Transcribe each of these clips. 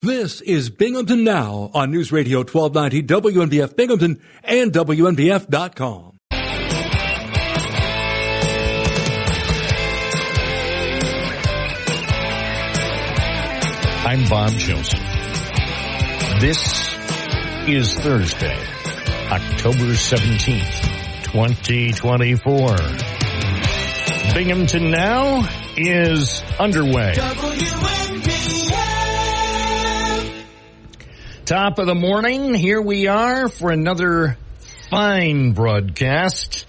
This is Binghamton Now on News Radio 1290 WNBF Binghamton and WNBF.com. I'm Bob Joseph. This is Thursday, October 17th, 2024. Binghamton Now is underway. Top of the morning, here we are for another fine broadcast.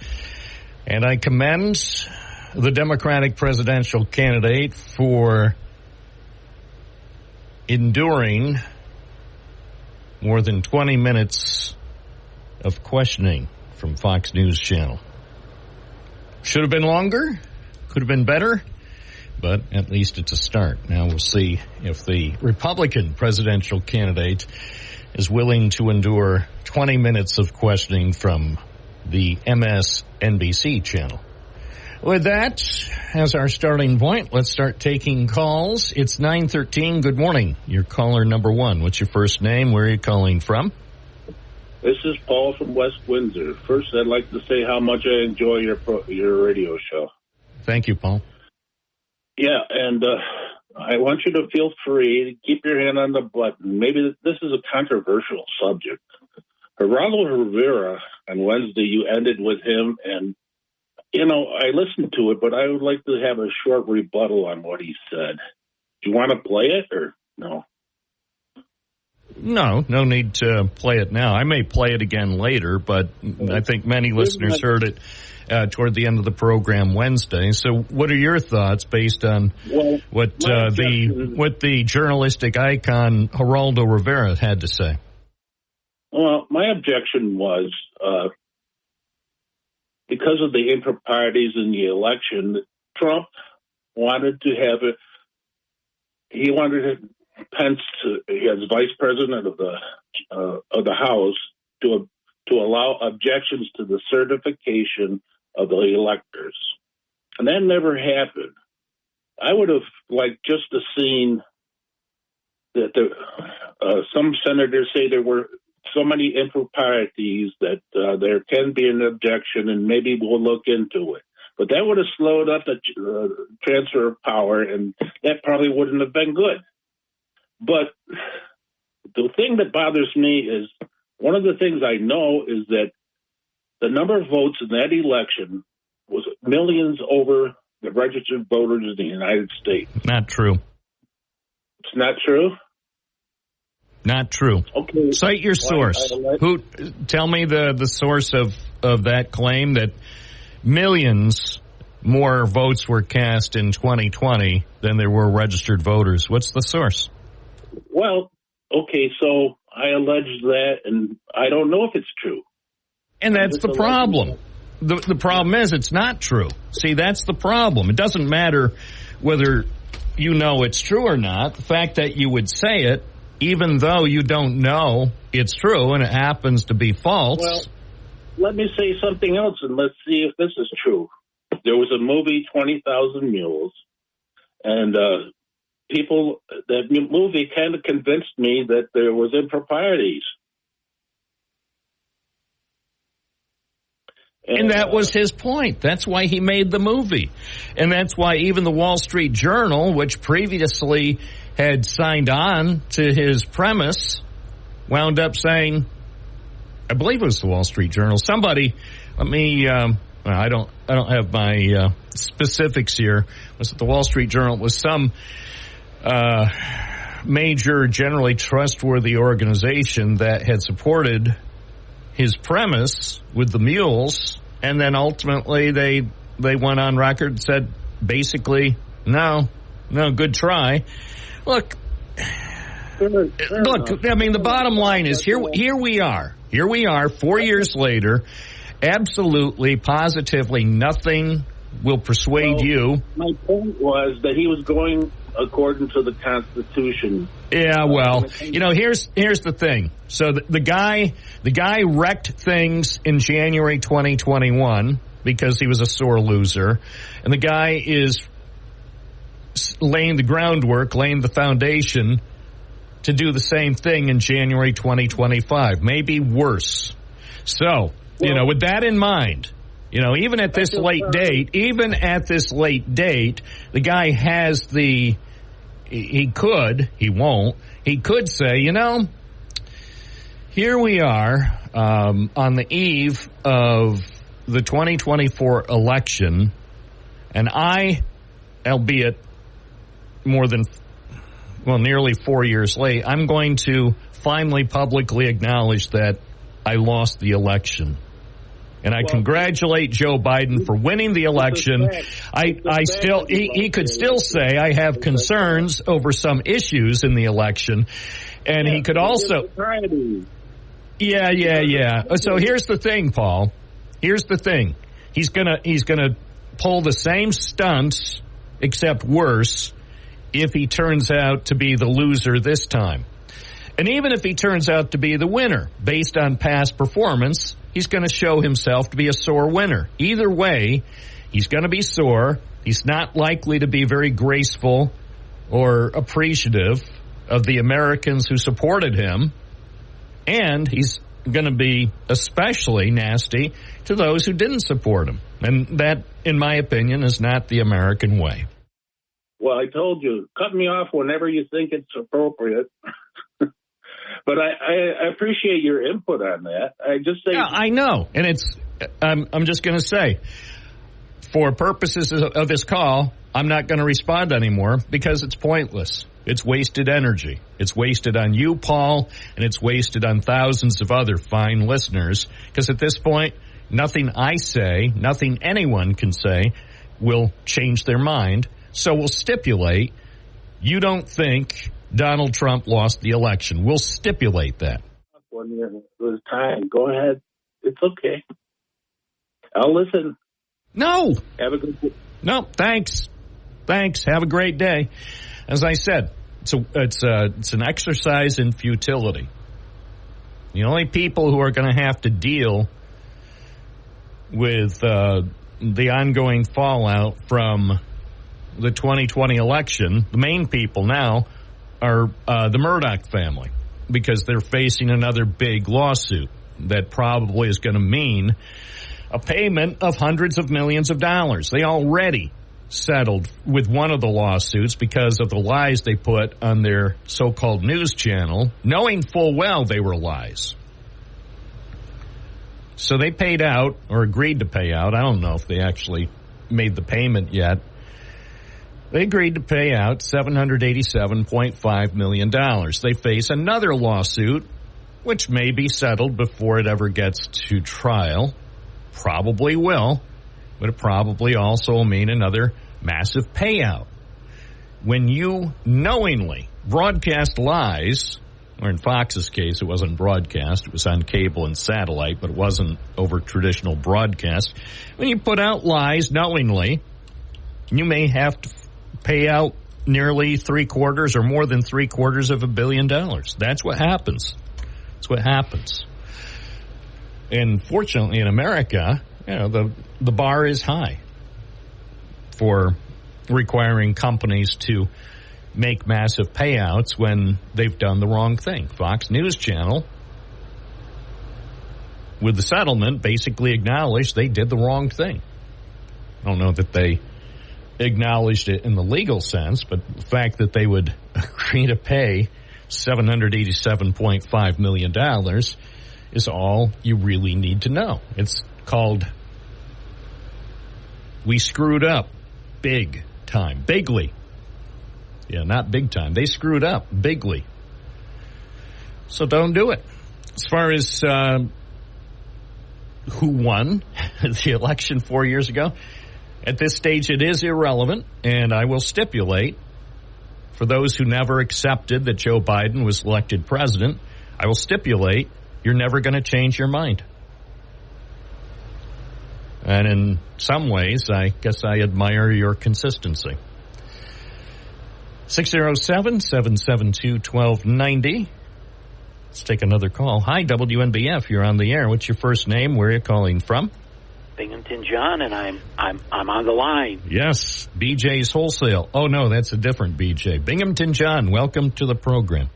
And I commend the Democratic presidential candidate for enduring more than 20 minutes of questioning from Fox News Channel. Should have been longer, could have been better, but at least it's a start. Now we'll see if the Republican presidential candidate is willing to endure 20 minutes of questioning from the MSNBC channel. With that as our starting point, let's start taking calls. It's 9:13. Good morning. You're caller number one. What's your first name? Where are you calling from? This is Paul from West Windsor. First, I'd like to say how much I enjoy your radio show. Thank you, Paul. Yeah, and I want you to feel free to keep your hand on the button. Maybe this is a controversial subject. Geraldo Rivera, on Wednesday, you ended with him, and you know, I listened to it, but I would like to have a short rebuttal on what he said. Do you want to play it or no? No need to play it now. I may play it again later, but I think many listeners heard it toward the end of the program Wednesday. So what are your thoughts based on what the journalistic icon Geraldo Rivera had to say? Well, my objection was because of the improprieties in the election, Trump wanted to have it. He wanted Pence, as vice president of the House, to allow objections to the certification of the electors, and that never happened. I would have liked just to seen that some senators say there were so many improprieties that there can be an objection, and maybe we'll look into it. But that would have slowed up the transfer of power, and that probably wouldn't have been good. But the thing that bothers me is one of the things I know is that the number of votes in that election was millions over the registered voters in the United States. Not true. It's not true? Not true. Okay. Cite your source. Tell me the source of that claim that millions more votes were cast in 2020 than there were registered voters. What's the source? Well, okay, so I allege that, and I don't know if it's true. And that's the problem. The problem is it's not true. See, that's the problem. It doesn't matter whether you know it's true or not. The fact that you would say it, even though you don't know it's true and it happens to be false. Well, let me say something else, and let's see if this is true. There was a movie, 20,000 Mules, and that movie kind of convinced me that there was improprieties. And that was his point. That's why he made the movie. And that's why even the Wall Street Journal, which previously had signed on to his premise, wound up saying, I believe it was the Wall Street Journal. Somebody, let me, I don't have my specifics here. Was it the Wall Street Journal? It was some major, generally trustworthy organization that had supported his premise with the mules, and then ultimately they went on record and said, basically, no, good try. Look, I mean, the bottom line is here we are 4 years later, absolutely, positively nothing will persuade you. My point was that he was going according to the Constitution. Yeah, well, you know, here's the thing. So the guy wrecked things in January 2021 because he was a sore loser, and the guy is laying the groundwork, laying the foundation to do the same thing in January 2025, maybe worse. So, with that in mind, even at this late date, the guy has he could say, here we are on the eve of the 2024 election, and albeit nearly 4 years late, I'm going to finally publicly acknowledge that I lost the election. And I congratulate Joe Biden for winning the election. He could still say I have concerns over some issues in the election. And he could also... Yeah. So here's the thing, Paul. Here's the thing. He's gonna pull the same stunts, except worse, if he turns out to be the loser this time. And even if he turns out to be the winner, based on past performance, he's going to show himself to be a sore winner. Either way, he's going to be sore. He's not likely to be very graceful or appreciative of the Americans who supported him. And he's going to be especially nasty to those who didn't support him. And that, in my opinion, is not the American way. Well, I told you, cut me off whenever you think it's appropriate. But I appreciate your input on that. I know. And I'm just going to say, for purposes of this call, I'm not going to respond anymore because it's pointless. It's wasted energy. It's wasted on you, Paul, and it's wasted on thousands of other fine listeners. Because at this point, nothing I say, nothing anyone can say will change their mind. So we'll stipulate you don't think Donald Trump lost the election. We'll stipulate that. When it was time, go ahead. It's okay. I'll listen. No. Have a good day. No, thanks. Have a great day. As I said, it's an exercise in futility. The only people who are going to have to deal with the ongoing fallout from the 2020 election, the main people now, are the Murdoch family, because they're facing another big lawsuit that probably is going to mean a payment of hundreds of millions of dollars. They already settled with one of the lawsuits because of the lies they put on their so-called news channel, knowing full well they were lies. So they paid out, or agreed to pay out. I don't know if they actually made the payment yet. They agreed to pay out $787.5 million. They face another lawsuit, which may be settled before it ever gets to trial. Probably will, but it probably also will mean another massive payout. When you knowingly broadcast lies, or in Fox's case, it wasn't broadcast, it was on cable and satellite, but it wasn't over traditional broadcast. When you put out lies knowingly, you may have to pay out nearly $750 or more than $750 million. That's what happens. That's what happens. And fortunately in America, the bar is high for requiring companies to make massive payouts when they've done the wrong thing. Fox News Channel, with the settlement, basically acknowledged they did the wrong thing. I don't know that they acknowledged it in the legal sense, but the fact that they would agree to pay $787.5 million is all you really need to know. It's called we screwed up big time. Bigly. Yeah, not big time. They screwed up bigly. So don't do it. As far as who won the election 4 years ago, at this stage it is irrelevant, and I will stipulate, for those who never accepted that Joe Biden was elected president, I will stipulate you're never going to change your mind. And in some ways, I guess I admire your consistency. 607-772-1290. Let's take another call. Hi, WNBF. You're on the air. What's your first name? Where are you calling from? Binghamton John, and I'm on the line. Yes, BJ's Wholesale. Oh, no, that's a different BJ. Binghamton John, welcome to the program.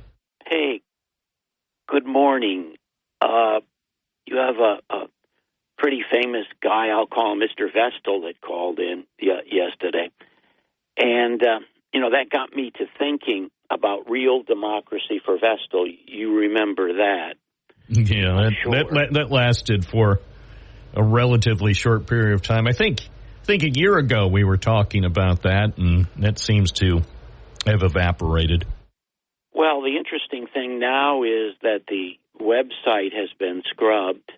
morning. You have a pretty famous guy, I'll call him Mr. Vestal, that called in yesterday. And, that got me to thinking about real democracy for Vestal. You remember that. Yeah, that lasted for a relatively short period of time. I think a year ago we were talking about that, and that seems to have evaporated. Well, the interesting thing now is that the website has been scrubbed,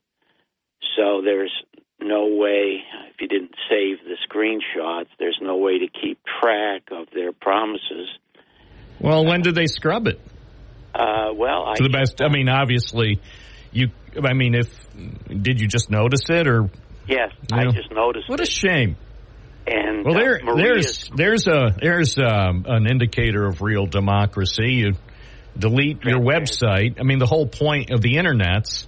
so there's no way, if you didn't save the screenshots, there's no way to keep track of their promises. Well, when did they scrub it? To the best. I mean, obviously, did you just notice it, or? Yes, I just noticed. What a shame. And well, there's an indicator of real democracy. You delete your website. I mean, the whole point of the internet's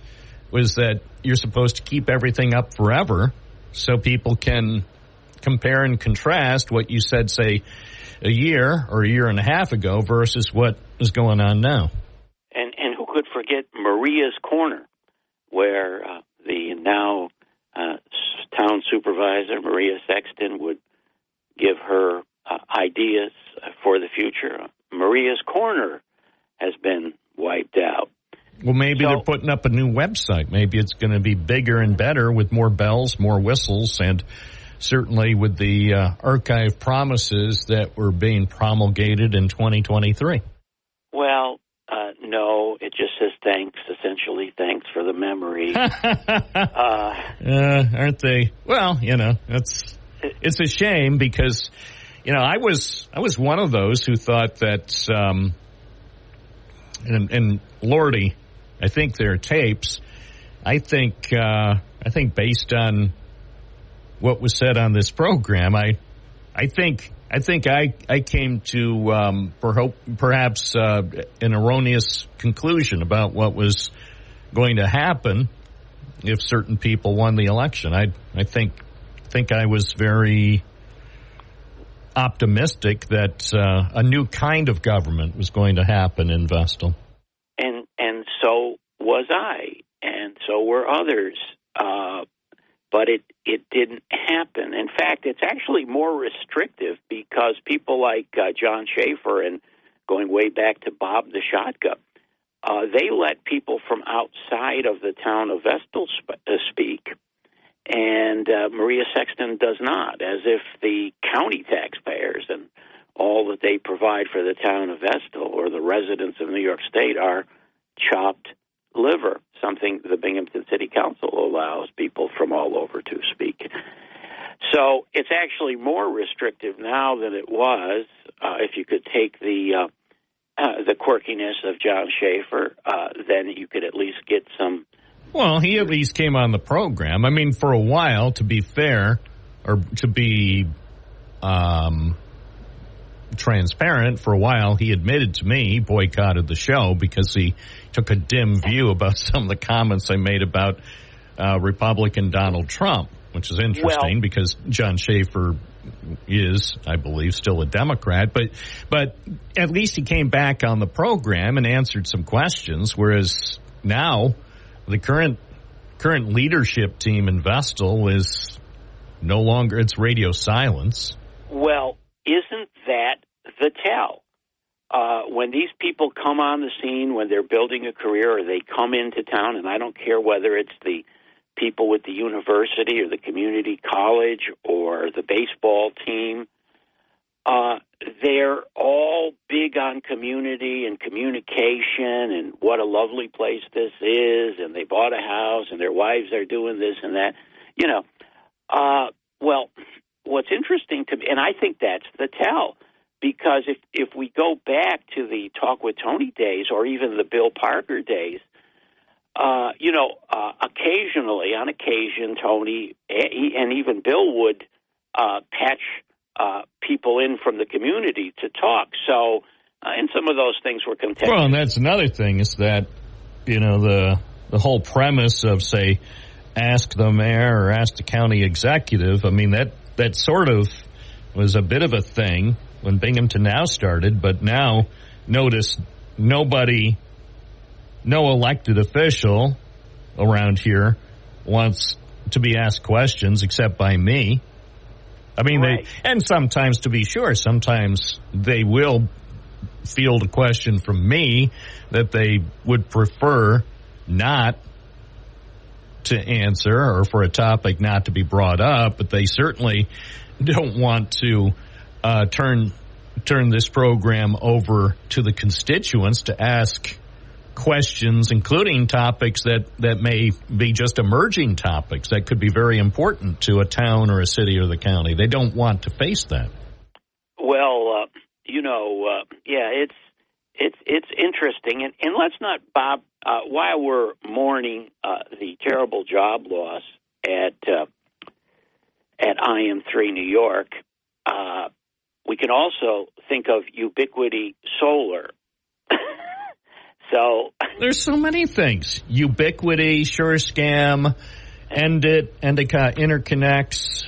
was that you're supposed to keep everything up forever so people can compare and contrast what you said, say, a year or a year and a half ago versus what is going on now. And who could forget Maria's Corner, where the now town supervisor, Maria Sexton, would give her ideas for the future. Maria's Corner has been wiped out. Well, maybe they're putting up a new website. Maybe it's going to be bigger and better with more bells, more whistles, and certainly with the archive promises that were being promulgated in 2023. Well, no, it just says thanks, essentially thanks for the memory. Aren't they? Well, it's a shame because, I was one of those who thought that, and Lordy, I think their tapes. I think based on what was said on this program, I think I came to perhaps an erroneous conclusion about what was going to happen if certain people won the election. I think I was very optimistic that a new kind of government was going to happen in Vestal. And so was I, and so were others. But it didn't happen. In fact, it's actually more restrictive because people like John Schaefer and going way back to Bob the Shotka, they let people from outside of the town of Vestal speak, and Maria Sexton does not, as if the county taxpayers and all that they provide for the town of Vestal or the residents of New York State are chopped liver, something the Binghamton City Council allows people from all over to speak. So it's actually more restrictive now than it was. If you could take the quirkiness of John Schaefer, then you could at least get some. Well, he at least came on the program. I mean, for a while, to be fair, or to be transparent, for a while he admitted to me he boycotted the show because he took a dim view about some of the comments I made about Republican Donald Trump, which is interesting because John Schaefer is, I believe, still a Democrat. But at least he came back on the program and answered some questions, whereas now the current leadership team in Vestal is no longer, it's radio silence. Well, isn't that the tell? When these people come on the scene, when they're building a career or they come into town, and I don't care whether it's the people with the university or the community college or the baseball team, they're all big on community and communication and what a lovely place this is, and they bought a house and their wives are doing this and that. Well, what's interesting to me, and I think that's the tell, because if we go back to the Talk with Tony days or even the Bill Parker days, occasionally, on occasion, Tony and even Bill would patch people in from the community to talk. So, and some of those things were contentious. Well, and that's another thing is that, the whole premise of, say, ask the mayor or ask the county executive, I mean, that sort of was a bit of a thing when Binghamton Now started, but now notice nobody no elected official around here wants to be asked questions except by me. I mean, right. and sometimes, to be sure, sometimes they will field a question from me that they would prefer not to answer, or for a topic not to be brought up, but they certainly don't want to turn this program over to the constituents to ask questions, including topics that may be just emerging topics that could be very important to a town or a city or the county. They don't want to face that. Well, it's interesting, and let's not, Bob, while we're mourning the terrible job loss at IM3 New York, we can also think of Ubiquity Solar. So there's so many things. Ubiquity, SureScam, Endicott Interconnects,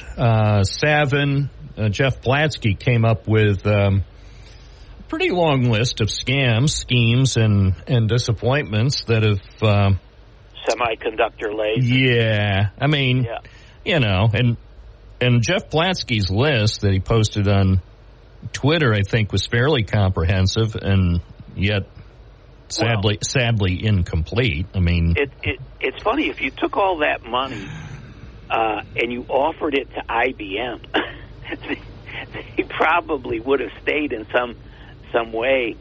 Savin. Jeff Platsky came up with a pretty long list of scams, schemes, and disappointments that have... semiconductor lasers. Yeah. I mean, and Jeff Platsky's list that he posted on Twitter, I think, was fairly comprehensive and yet... Sadly incomplete. I mean, it's funny, if you took all that money and you offered it to IBM, they probably would have stayed in some way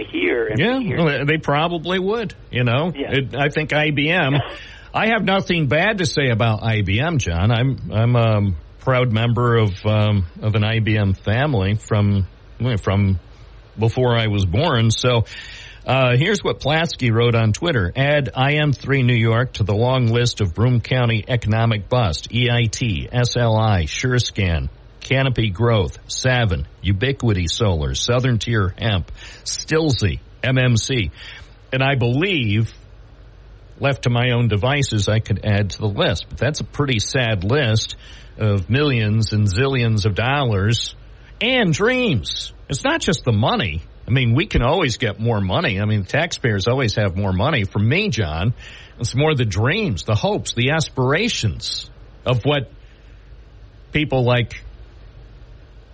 here. Well, they probably would. I think IBM. I have nothing bad to say about IBM, John. I'm a proud member of an IBM family from before I was born. So. Here's what Platsky wrote on Twitter. Add IM3 New York to the long list of Broome County economic bust. EIT, SLI, SureScan, Canopy Growth, Savin, Ubiquity Solar, Southern Tier Hemp, Stilsey, MMC. And I believe, left to my own devices, I could add to the list. But that's a pretty sad list of millions and zillions of dollars and dreams. It's not just the money. I mean, we can always get more money. I mean, taxpayers always have more money. For me, John, it's more the dreams, the hopes, the aspirations of what people like,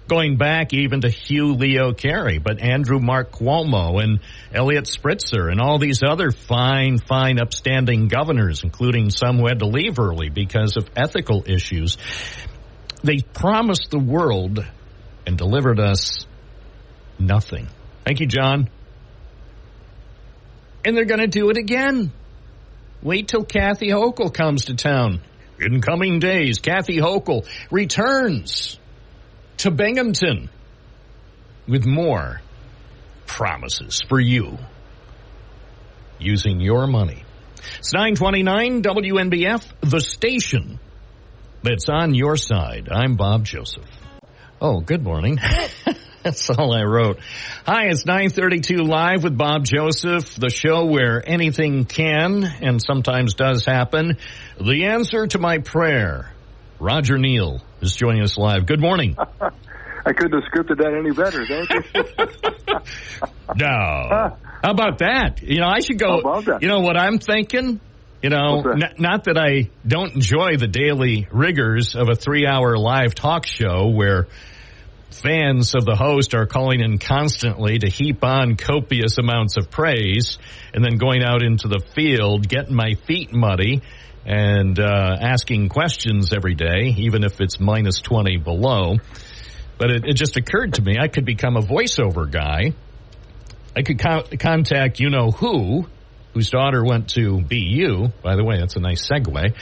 going back even to Hugh Leo Carey, but Andrew Mark Cuomo and Elliot Spritzer and all these other fine, upstanding governors, including some who had to leave early because of ethical issues. They promised the world and delivered us nothing. Thank you, John. And they're going to do it again. Wait till Kathy Hochul comes to town. In coming days, Kathy Hochul returns to Binghamton with more promises for you using your money. It's 929 WNBF, the station that's on your side. I'm Bob Joseph. Oh, good morning. That's all I wrote. Hi, it's 9:32 Live with Bob Joseph, the show where anything can and sometimes does happen. The answer to my prayer. Roger Neal is joining us live. Good morning. I couldn't have scripted that any better, thank you. No. How about that? I should go. How about that? You know what I'm thinking? Not that I don't enjoy the daily rigors of a 3-hour live talk show where fans of the host are calling in constantly to heap on copious amounts of praise and then going out into the field, getting my feet muddy and asking questions every day, even if it's minus 20 below. But it just occurred to me I could become a voiceover guy. I could contact whose daughter went to BU. By the way, that's a nice segue.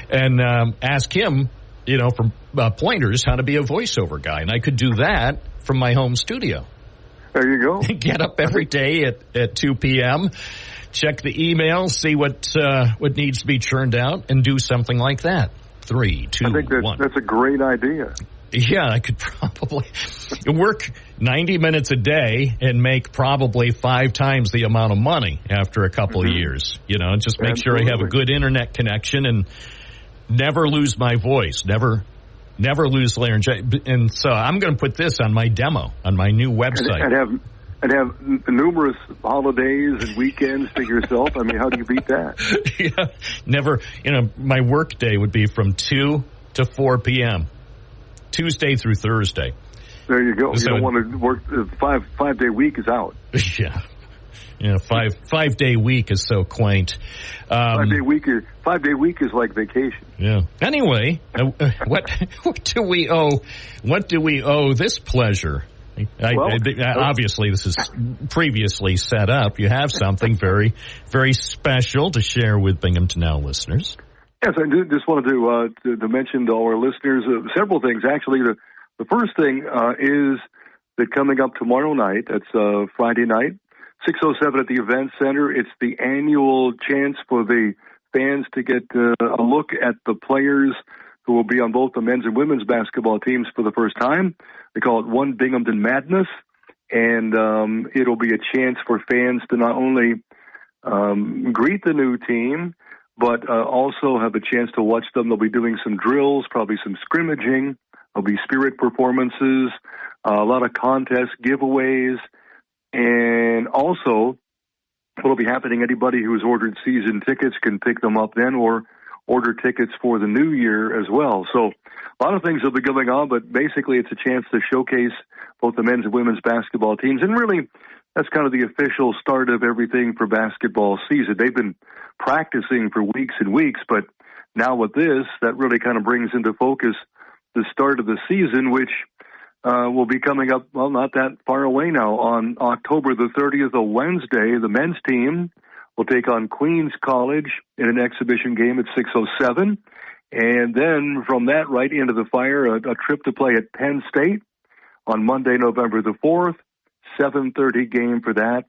And ask him, for pointers how to be a voiceover guy. And I could do that from my home studio. There you go. Get up every day at 2 p.m., check the email, see what needs to be churned out, and do something like that. 3, 2, 1. I think that's a great idea. Yeah, I could probably work 90 minutes a day and make probably 5 times the amount of money after a couple of years. Just make sure I have a good internet connection and never lose my voice, never lose laryngitis. And so I'm going to put this on my demo on my new website. and have numerous holidays and weekends to yourself. I mean, how do you beat that? Yeah, never. My work day would be from 2 to 4 p.m. Tuesday through Thursday. There you go. So, you don't want to work. 5-day week is out. Yeah. 5-day week is so quaint. 5-day week is like vacation. Yeah. Anyway, what do we owe? What do we owe this pleasure? Obviously, this is previously set up. You have something very, very special to share with Binghamton Now listeners. Yes, I just wanted to mention to all our listeners several things. Actually, the first thing is that coming up tomorrow night, that's Friday night, 6:07 at the Event Center. It's the annual chance for the fans to get a look at the players who will be on both the men's and women's basketball teams for the first time. They call it One Binghamton Madness, and it'll be a chance for fans to not only greet the new team, but also have a chance to watch them. They'll be doing some drills, probably some scrimmaging. There'll be spirit performances, a lot of contests, giveaways, and also what'll be happening, anybody who's ordered season tickets can pick them up then or order tickets for the new year as well. So a lot of things will be going on, but basically it's a chance to showcase both the men's and women's basketball teams. And really, that's kind of the official start of everything for basketball season. They've been practicing for weeks and weeks, but now with this, that really kind of brings into focus the start of the season, which will be coming up, well, not that far away now. On October the 30th, a Wednesday, the men's team will take on Queens College in an exhibition game at 6:07. And then from that right into the fire, a trip to play at Penn State on Monday, November the 4th, 7:30 game for that.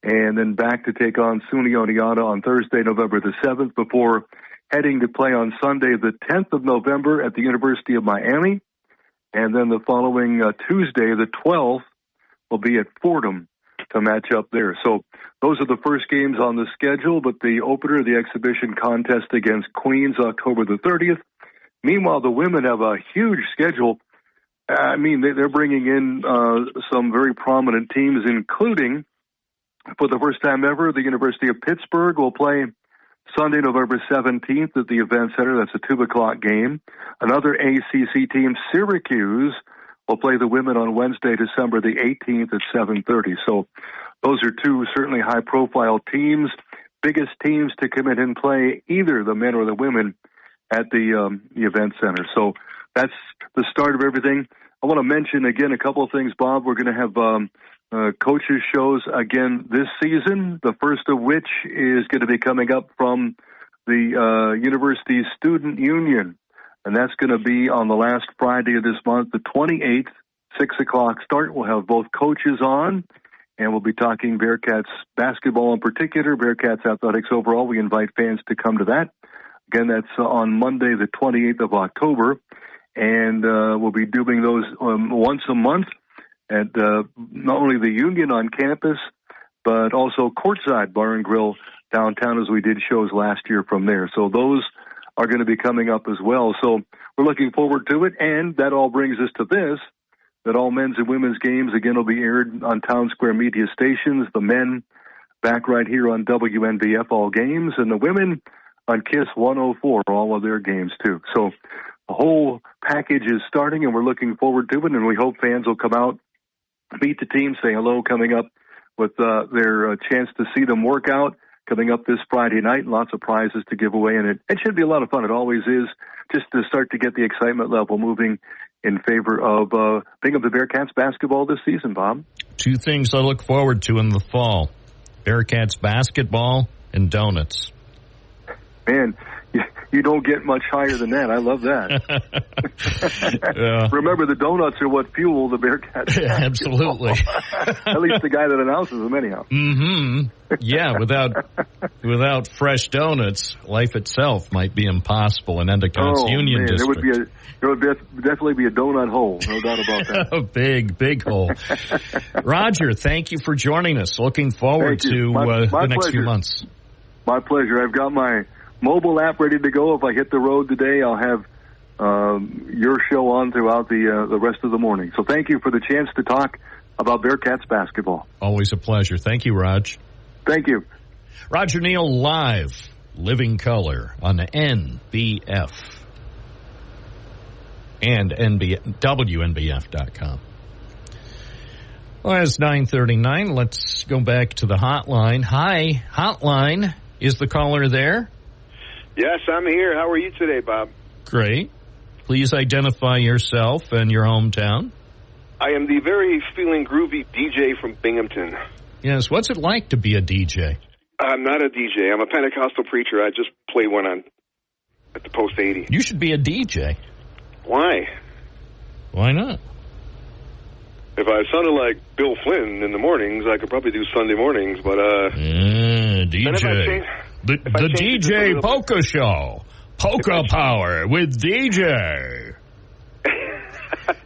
And then back to take on SUNY Oneonta on Thursday, November the 7th, before heading to play on Sunday, the 10th of November at the University of Miami. And then the following Tuesday, the 12th, will be at Fordham to match up there. So those are the first games on the schedule, but the opener, the exhibition contest against Queens, October the 30th. Meanwhile, the women have a huge schedule. I mean, they're bringing in some very prominent teams, including, for the first time ever, the University of Pittsburgh will play Sunday, November 17th at the Event Center. That's a 2 o'clock game. Another ACC team, Syracuse, will play the women on Wednesday, December the 18th at 7:30. So those are two certainly high-profile teams, biggest teams to come in and play either the men or the women at the Event Center. So that's the start of everything. I want to mention again a couple of things, Bob. We're going to have coaches shows again this season, the first of which is going to be coming up from the University Student Union, and that's going to be on the last Friday of this month, the 28th, 6 o'clock start. We'll have both coaches on, and we'll be talking Bearcats basketball in particular, Bearcats athletics overall. We invite fans to come to that. Again, that's on Monday, the 28th of October, and we'll be doing those once a month at not only the Union on campus, but also Courtside Bar and Grill downtown, as we did shows last year from there. So those are going to be coming up as well. So we're looking forward to it, and that all brings us to this, that all men's and women's games, again, will be aired on Town Square Media Stations. The men back right here on WNBF all games, and the women on KISS 104, all of their games, too. So the whole package is starting, and we're looking forward to it, and we hope fans will come out, meet the team, say hello, coming up with their chance to see them work out coming up this Friday night. Lots of prizes to give away, and it should be a lot of fun. It always is, just to start to get the excitement level moving in favor of Binghamton Bearcats basketball this season, Bob. Two things I look forward to in the fall: Bearcats basketball and donuts. Man, you don't get much higher than that. I love that. Remember, the donuts are what fuel the Bearcats. Absolutely. At least the guy that announces them, anyhow. Mm-hmm. Yeah, without fresh donuts, life itself might be impossible in Endicott's Union District. There would definitely be a donut hole, no doubt about that. A big hole. Roger, thank you for joining us. Looking forward to the next few months. My pleasure. I've got my mobile app ready to go. If I hit the road today, I'll have your show on throughout the rest of the morning. So thank you for the chance to talk about Bearcats basketball. Always a pleasure. Thank you, Raj. Thank you. Roger Neal live, living color on the NBF and WNBF.com. Well, it's 9:39. Let's go back to the hotline. Hi, hotline. Is the caller there? Yes, I'm here. How are you today, Bob? Great. Please identify yourself and your hometown. I am the very feeling groovy DJ from Binghamton. Yes, what's it like to be a DJ? I'm not a DJ. I'm a Pentecostal preacher. I just play one on at the Post 80. You should be a DJ. Why? Why not? If I sounded like Bill Flynn in the mornings, I could probably do Sunday mornings, but DJ. The DJ Polka Show. Polka Power with DJ.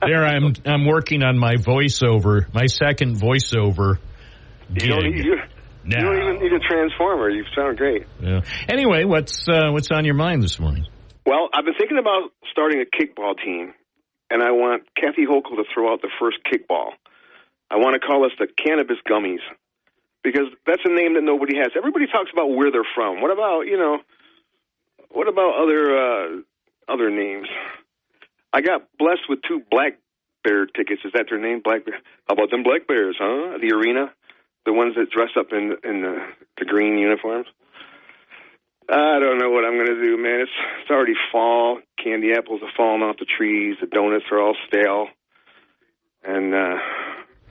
There, I'm working on my voiceover, my second voiceover gig. You don't even need a transformer. You sound great. Yeah. Anyway, what's on your mind this morning? Well, I've been thinking about starting a kickball team, and I want Kathy Hochul to throw out the first kickball. I want to call us the Cannabis Gummies, because that's a name that nobody has. Everybody talks about where they're from. What about other names? I got blessed with 2 Black Bear tickets. Is that their name? Black Bear? How about them Black Bears, huh? The arena? The ones that dress up in the green uniforms? I don't know what I'm going to do, man. It's already fall. Candy apples are falling off the trees. The donuts are all stale. And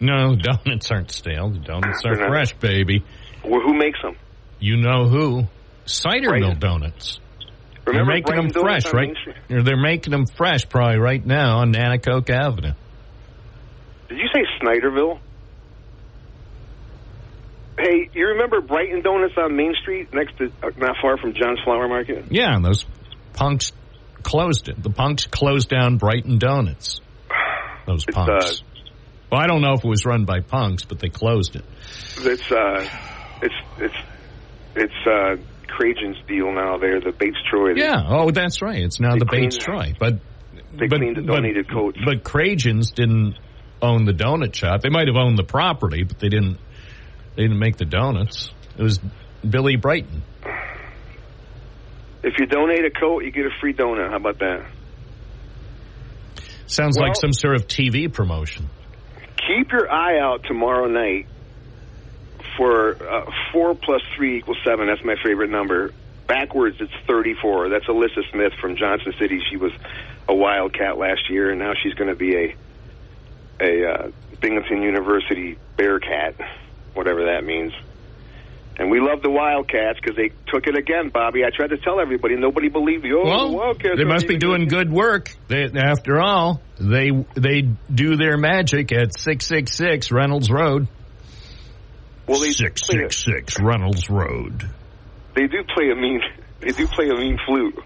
no, donuts aren't stale. The donuts are fresh, baby. Well, who makes them? You know who? Cider Mill Donuts. They're making them fresh, right? They're making them fresh probably right now on Nanacoke Avenue. Did you say Snyderville? Hey, you remember Brighton Donuts on Main Street, next to, not far from John's Flower Market? Yeah, and those punks closed it. The punks closed down Brighton Donuts. Those punks. Well, I don't know if it was run by punks, but they closed it. It's Cragen's deal now. They're the Bates Troy. Yeah, oh, that's right. It's now the Bates Troy. But they cleaned the donated coats. But Cragen's didn't own the donut shop. They might have owned the property, but they didn't make the donuts. It was Billy Brighton. If you donate a coat, you get a free donut. How about that? Sounds like some sort of TV promotion. Keep your eye out tomorrow night for 4 plus 3 equals 7. That's my favorite number. Backwards, it's 34. That's Alyssa Smith from Johnson City. She was a Wildcat last year, and now she's going to be a Binghamton University Bearcat, whatever that means. And we love the Wildcats because they took it again, Bobby. I tried to tell everybody. Nobody believed me. Well, the Wildcats they must be doing good work. After all, they do their magic at 666 Reynolds Road. Well, 666 Reynolds Road. They do play a mean flute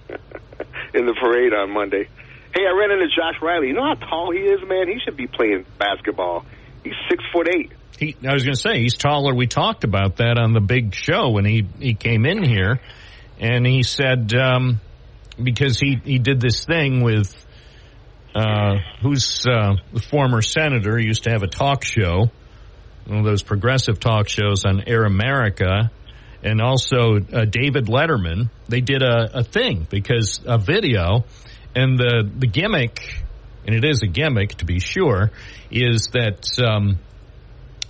in the parade on Monday. Hey, I ran into Josh Riley. You know how tall he is, man? He should be playing basketball. He's 6'8". I was going to say, he's taller. We talked about that on the big show when he came in here. And he said, because he did this thing with, who's the former senator, he used to have a talk show, one of those progressive talk shows on Air America, and also David Letterman. They did a thing, because a video, and the gimmick, and it is a gimmick to be sure, is that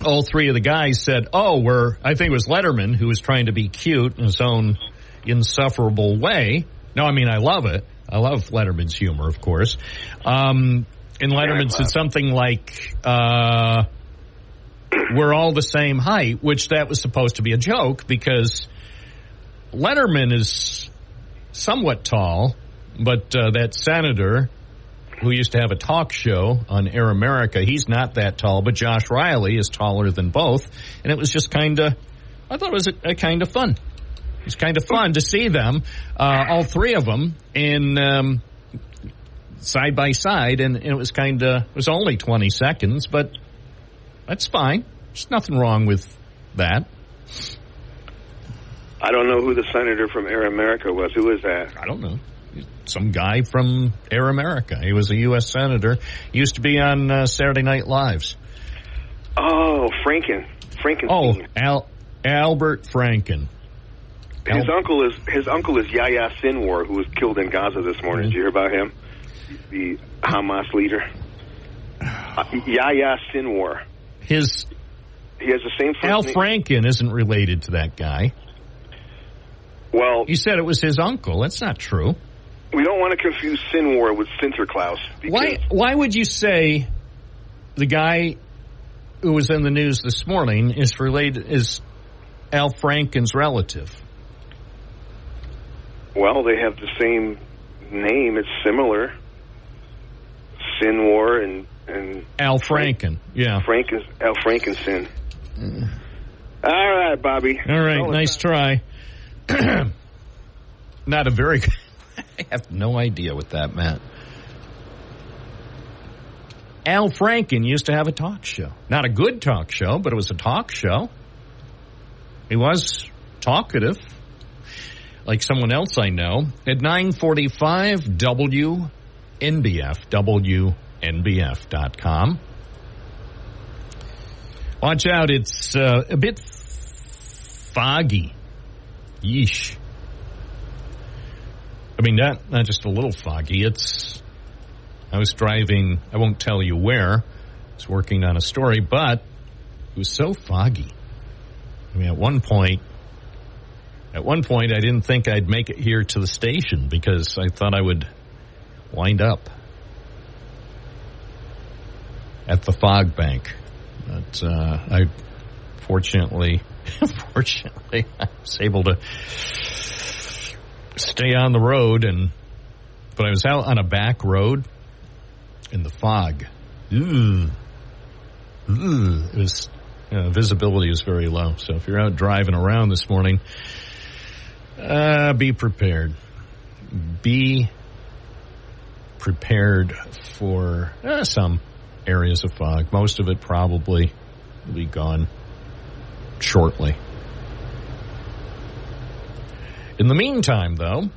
all 3 of the guys said, I think it was Letterman who was trying to be cute in his own insufferable way. No, I mean, I love it. I love Letterman's humor, of course. And Letterman said something like, we're all the same height, which that was supposed to be a joke because Letterman is somewhat tall, but that senator who used to have a talk show on Air America, he's not that tall, but Josh Riley is taller than both. And it was just I thought it was a kind of fun. It was kind of fun to see them, all 3 of them, in side by side, and it was it was only 20 seconds, but that's fine. There's nothing wrong with that. I don't know who the senator from Air America was. Who is that? I don't know. Some guy from Air America. He was a U.S. senator. He used to be on Saturday Night Lives. Oh, Franken. Oh, Albert Franken. His uncle is Yahya Sinwar, who was killed in Gaza this morning. Did you hear about him? The Hamas leader. Yahya Sinwar. He has the same first Al name. Franken isn't related to that guy. Well, You said it was his uncle. That's not true. we don't want to confuse Sinwar with Sinterklaas. Why would you say the guy who was in the news this morning is Al Franken's relative? Well, they have the same name. It's similar. Sinwar and Al Franken. Yeah. Al Frankenson. All right, Bobby. All right, nice try. Not a very good... I have no idea what that meant. Al Franken used to have a talk show. Not a good talk show, but it was a talk show. He was talkative, like someone else I know. At 9:45, WNBF, WNBF.com. Watch out, it's a bit foggy. Yeesh. I mean, not just a little foggy. I was driving, I won't tell you where. I was working on a story, but it was so foggy. I mean, at one point, I didn't think I'd make it here to the station because I thought I would wind up at the fog bank. But I fortunately, I was able to stay on the road, but I was out on a back road in the fog. It was visibility was very low. So if you're out driving around this morning, be prepared. Be prepared for some areas of fog. Most of it probably will be gone shortly. In the meantime, though,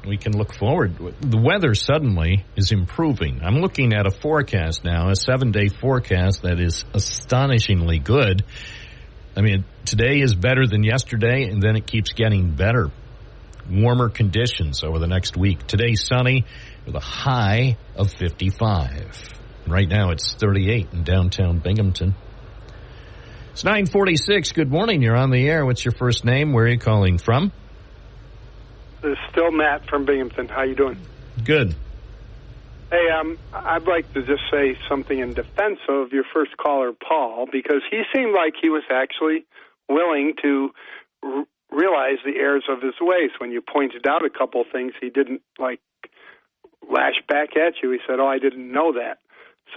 we can look forward. The weather suddenly is improving. I'm looking at a forecast now, a 7-day forecast that is astonishingly good. I mean, today is better than yesterday, and then it keeps getting better. Warmer conditions over the next week. Today, sunny with a high of 55. Right now, it's 38 in downtown Binghamton. It's 9:46. Good morning. You're on the air. What's your first name? Where are you calling from? This is still Matt from Binghamton. How you doing? Good. Hey, I'd like to just say something in defense of your first caller, Paul, because he seemed like he was actually willing to realize the errors of his ways. When you pointed out a couple things, he didn't, lash back at you. He said, I didn't know that.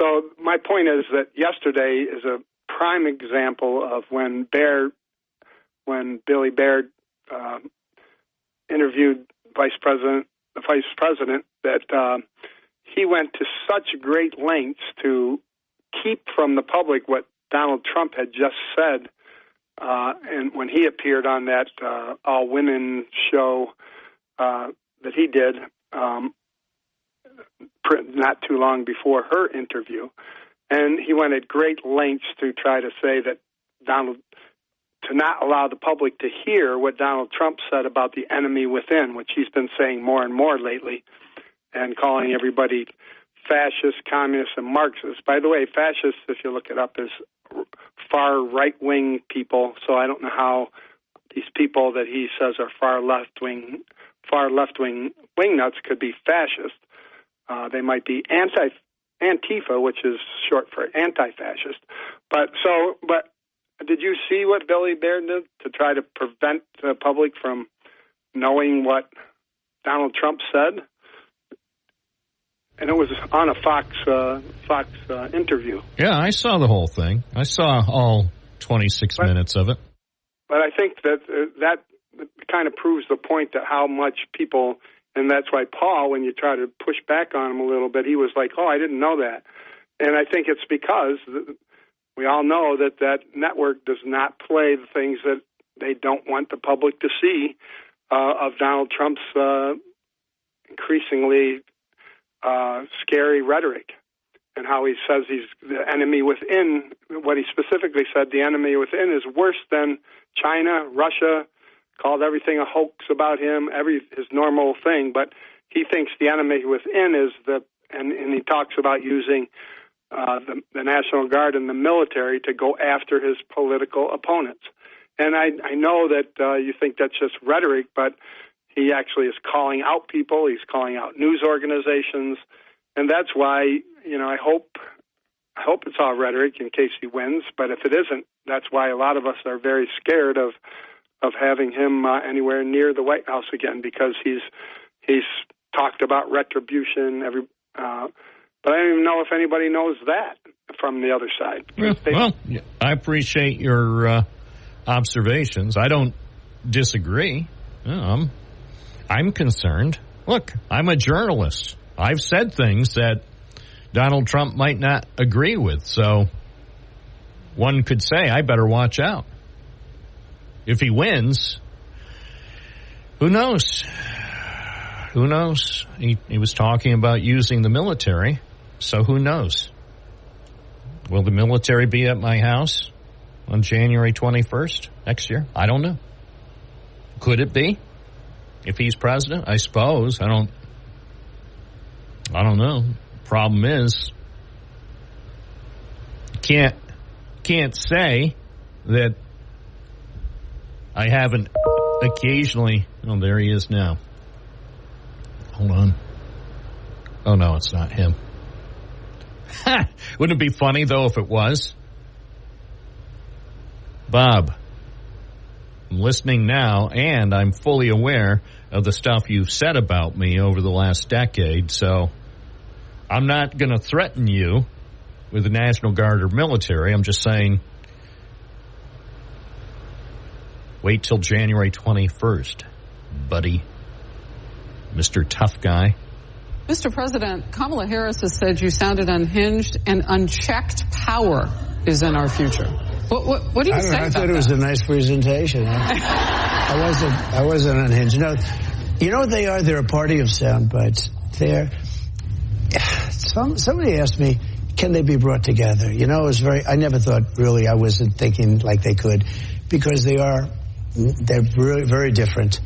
So my point is that yesterday is a prime example of when Billy Baird interviewed the vice president, that he went to such great lengths to keep from the public what Donald Trump had just said. And when he appeared on that all women show that he did not too long before her interview, and he went at great lengths to try to say that to not allow the public to hear what Donald Trump said about the enemy within, which he's been saying more and more lately, and calling everybody fascist, communist, and Marxist. By the way, fascist, if you look it up, is far right-wing people, so I don't know how these people that he says are far left-wing wingnuts could be fascist. They might be Antifa, which is short for anti-fascist. But did you see what Billy Baird did to try to prevent the public from knowing what Donald Trump said? And it was on a Fox interview. Yeah, I saw the whole thing. I saw all 26 minutes of it. But I think that kind of proves the point that how much people, and that's why Paul, when you try to push back on him a little bit, he was like, I didn't know that. And I think it's because we all know that network does not play the things that they don't want the public to see of Donald Trump's increasingly scary rhetoric. and how he says he's the enemy within. What he specifically said, the enemy within is worse than China, Russia, called everything a hoax about him, his normal thing. But he thinks the enemy within is and he talks about using the National Guard and the military to go after his political opponents. And I know that you think that's just rhetoric, but he actually is calling out people. He's calling out news organizations. And that's why, I hope it's all rhetoric in case he wins. But if it isn't, that's why a lot of us are very scared of having him anywhere near the White House again, because he's talked about retribution. But I don't even know if anybody knows that from the other side. Well, I appreciate your observations. I don't disagree. I'm concerned. Look, I'm a journalist. I've said things that Donald Trump might not agree with, so one could say I better watch out. If he wins, who knows? Who knows? He was talking about using the military, so who knows? Will the military be at my house on January 21st next year? I don't know. Could it be? If he's president, I suppose. I don't know. Problem is, can't say that I haven't occasionally. Oh, there he is now. Hold on. Oh, no, it's not him. Wouldn't it be funny, though, if it was? Bob, I'm listening now, and I'm fully aware of the stuff you've said about me over the last decade, so I'm not going to threaten you with the National Guard or military. I'm just saying, wait till January 21st, buddy. Mr. Tough Guy. Mr. President, Kamala Harris has said you sounded unhinged and unchecked power is in our future. What do you say about that? I thought it was a nice presentation. I wasn't unhinged. You know what they are? They're a party of sound bites. Somebody asked me, can they be brought together? I never thought really, I wasn't thinking like they could, because they're really very different.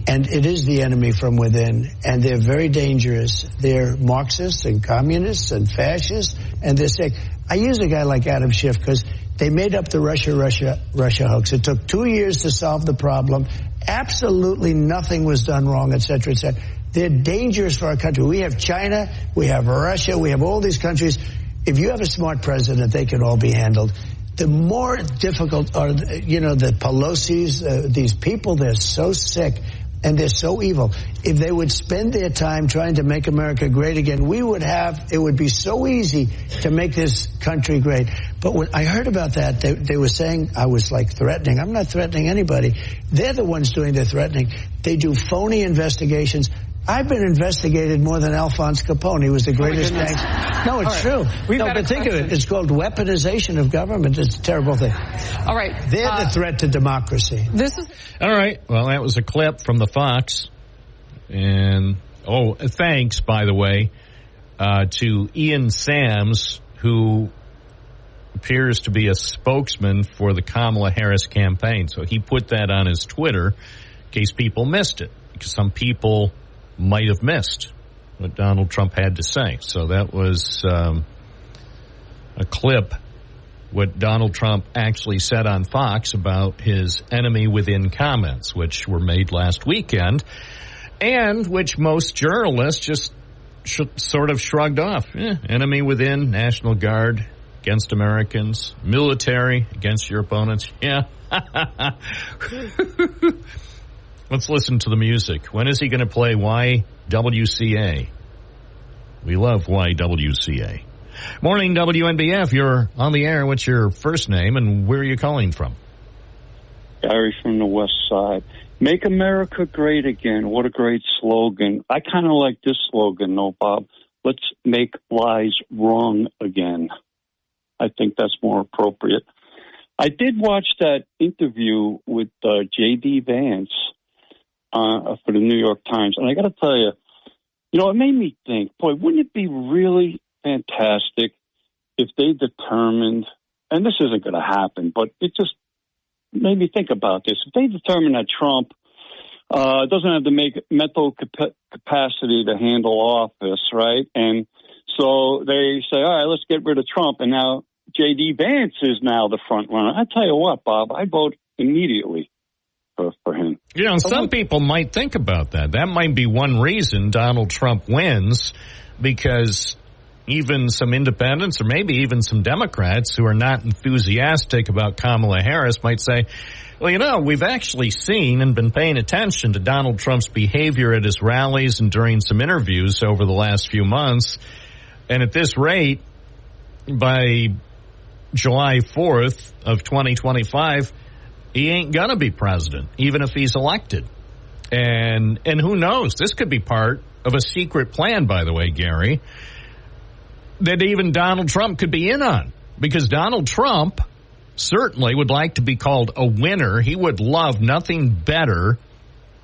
And it is the enemy from within, and they're very dangerous. They're Marxists and communists and fascists, and they're sick. I use a guy like Adam Schiff because they made up the Russia hoax. It took 2 years to solve the problem. Absolutely nothing was done wrong, et cetera, et cetera. They're dangerous for our country. We have China, we have Russia, we have all these countries. If you have a smart president, they can all be handled. The more difficult are, the Pelosi's, these people, they're so sick. And they're so evil. If they would spend their time trying to make America great again, it would be so easy to make this country great. But when I heard about that, they were saying I was like threatening. I'm not threatening anybody. They're the ones doing the threatening. They do phony investigations. I've been investigated more than Alphonse Capone. He was the greatest gangster. No, it's true. But think of it. It's called weaponization of government. It's a terrible thing. All right. They're the threat to democracy. All right. Well, that was a clip from the Fox. And, thanks, by the way, to Ian Sams, who appears to be a spokesman for the Kamala Harris campaign. So he put that on his Twitter in case people missed it, because some people might have missed what Donald Trump had to say. So that was a clip, what Donald Trump actually said on Fox about his enemy within comments, which were made last weekend, and which most journalists just sort of shrugged off. Enemy within, National Guard against Americans, military against your opponents. Yeah. Let's listen to the music. When is he going to play YWCA? We love YWCA. Morning, WNBF. You're on the air. What's your first name and where are you calling from? Gary from the West Side. Make America Great Again. What a great slogan. I kind of like this slogan, though, Bob. Let's make lies wrong again. I think that's more appropriate. I did watch that interview with J.D. Vance for the New York Times, and I got to tell you, it made me think, boy, wouldn't it be really fantastic if they determined, and this isn't going to happen, but it just made me think about this. If they determine that Trump doesn't have the mental capacity to handle office, right? And so they say, all right, let's get rid of Trump. And now J.D. Vance is now the front runner. I tell you what, Bob, I vote immediately for him. You know, some people might think about that. That might be one reason Donald Trump wins, because even some independents or maybe even some Democrats who are not enthusiastic about Kamala Harris might say, well, you know, we've actually seen and been paying attention to Donald Trump's behavior at his rallies and during some interviews over the last few months. And at this rate, by July 4th of 2025, he ain't going to be president, even if he's elected. And who knows? This could be part of a secret plan, by the way, Gary, that even Donald Trump could be in on. Because Donald Trump certainly would like to be called a winner. He would love nothing better,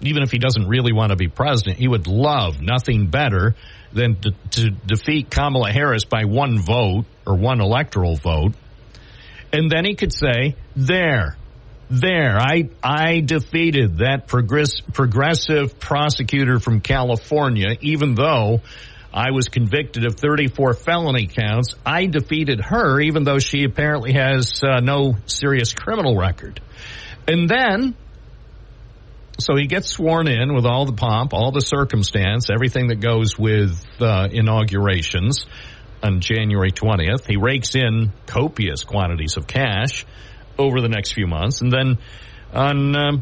even if he doesn't really want to be president, he would love nothing better than to defeat Kamala Harris by one vote or one electoral vote. And then he could say, there, I defeated that progressive prosecutor from California, even though I was convicted of 34 felony counts. I defeated her, even though she apparently has no serious criminal record. And then, so he gets sworn in with all the pomp, all the circumstance, everything that goes with inaugurations on January 20th. He rakes in copious quantities of cash over the next few months. And then on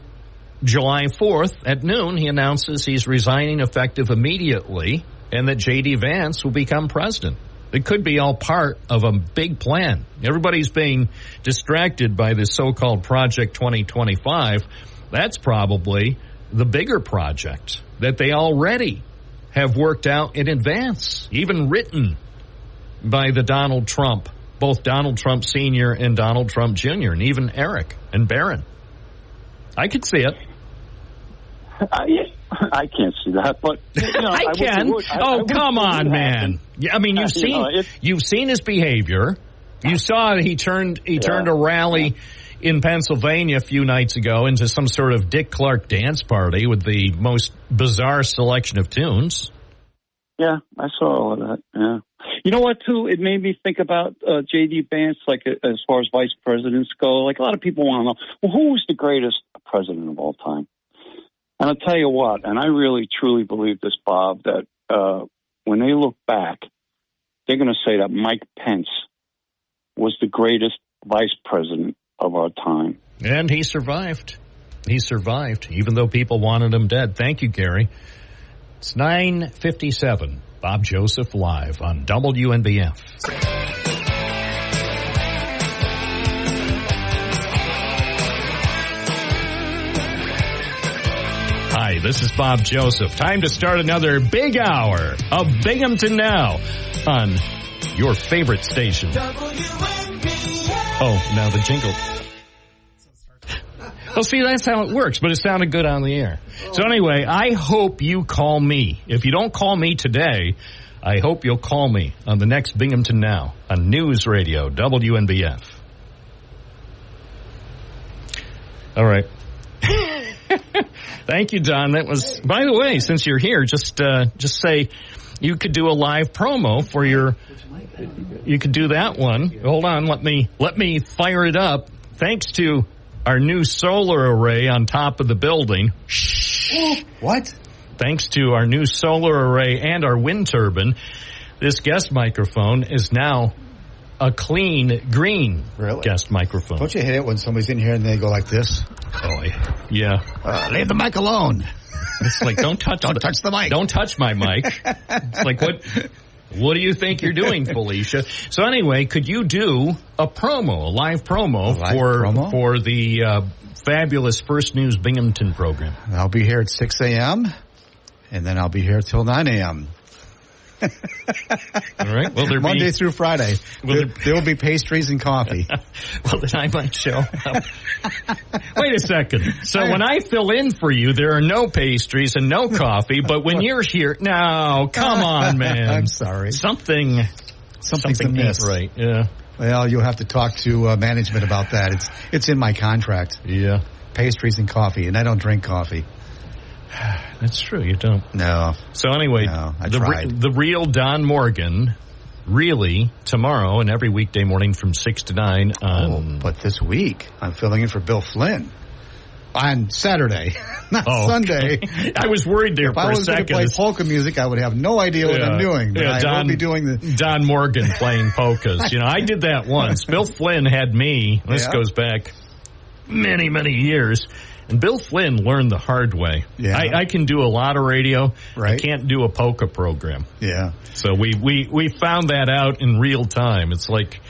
July 4th at noon, he announces he's resigning effective immediately and that J.D. Vance will become president. It could be all part of a big plan. Everybody's being distracted by this so-called Project 2025. That's probably the bigger project that they already have worked out in advance, even written by the Donald Trump, both Donald Trump Sr. and Donald Trump Jr., and even Eric and Barron. I could see it. I can't see that, but you know, I can. Come on, man! Yeah, I mean, you've seen his behavior. You saw he turned a rally in Pennsylvania a few nights ago into some sort of Dick Clark dance party with the most bizarre selection of tunes. Yeah, I saw all of that. Yeah, you know what? Too, it made me think about J.D. Vance, like as far as vice presidents go. Like a lot of people want to know, well, who was the greatest president of all time? And I'll tell you what, and I really, truly believe this, Bob, that when they look back, they're going to say that Mike Pence was the greatest vice president of our time. And he survived. He survived, even though people wanted him dead. Thank you, Gary. It's 9:57. Bob Joseph live on WNBF. Hi, this is Bob Joseph. Time to start another big hour of Binghamton Now on your favorite station. Oh, now the jingle. Well, see, that's how it works, but it sounded good on the air. So anyway, I hope you call me. If you don't call me today, I hope you'll call me on the next Binghamton Now on News Radio, WNBF. All right. Thank you, Don. That was, by the way, since you're here, just say you could do a live promo for your, you could do that one. Hold on, let me fire it up. Thanks to our new solar array on top of the building. Shh. What? Thanks to our new solar array and our wind turbine, this guest microphone is now a clean green guest microphone. Don't you hate it when somebody's in here and they go like this? Oh, yeah. Leave the mic alone. It's like, don't touch the mic. Don't touch my mic. It's like, what do you think you're doing, Felicia? So anyway, could you do a live promo for the fabulous First News Binghamton program? I'll be here at 6 a.m., and then I'll be here till 9 a.m. All right. Well, Monday through Friday. There will be pastries and coffee. Well, then I might show up. Wait a second. So when I fill in for you, there are no pastries and no coffee, but when you're here, no, come on, man. I'm sorry. Something Something's amiss. Right, yeah. Well, you'll have to talk to management about that. It's in my contract. Yeah. Pastries and coffee, and I don't drink coffee. That's true, you don't. No. So anyway, I tried. The real Don Morgan, really, tomorrow and every weekday morning from 6 to 9. But this week, I'm filling in for Bill Flynn. On Saturday, not Sunday. Okay. I was worried there for a second. If I was going to play polka music, I would have no idea what I'm doing. But I will be doing the Don Morgan playing polkas. I did that once. Bill Flynn had me. This goes back many, many years. And Bill Flynn learned the hard way. Yeah. I can do a lot of radio. Right. I can't do a polka program. Yeah. So we found that out in real time. It's like,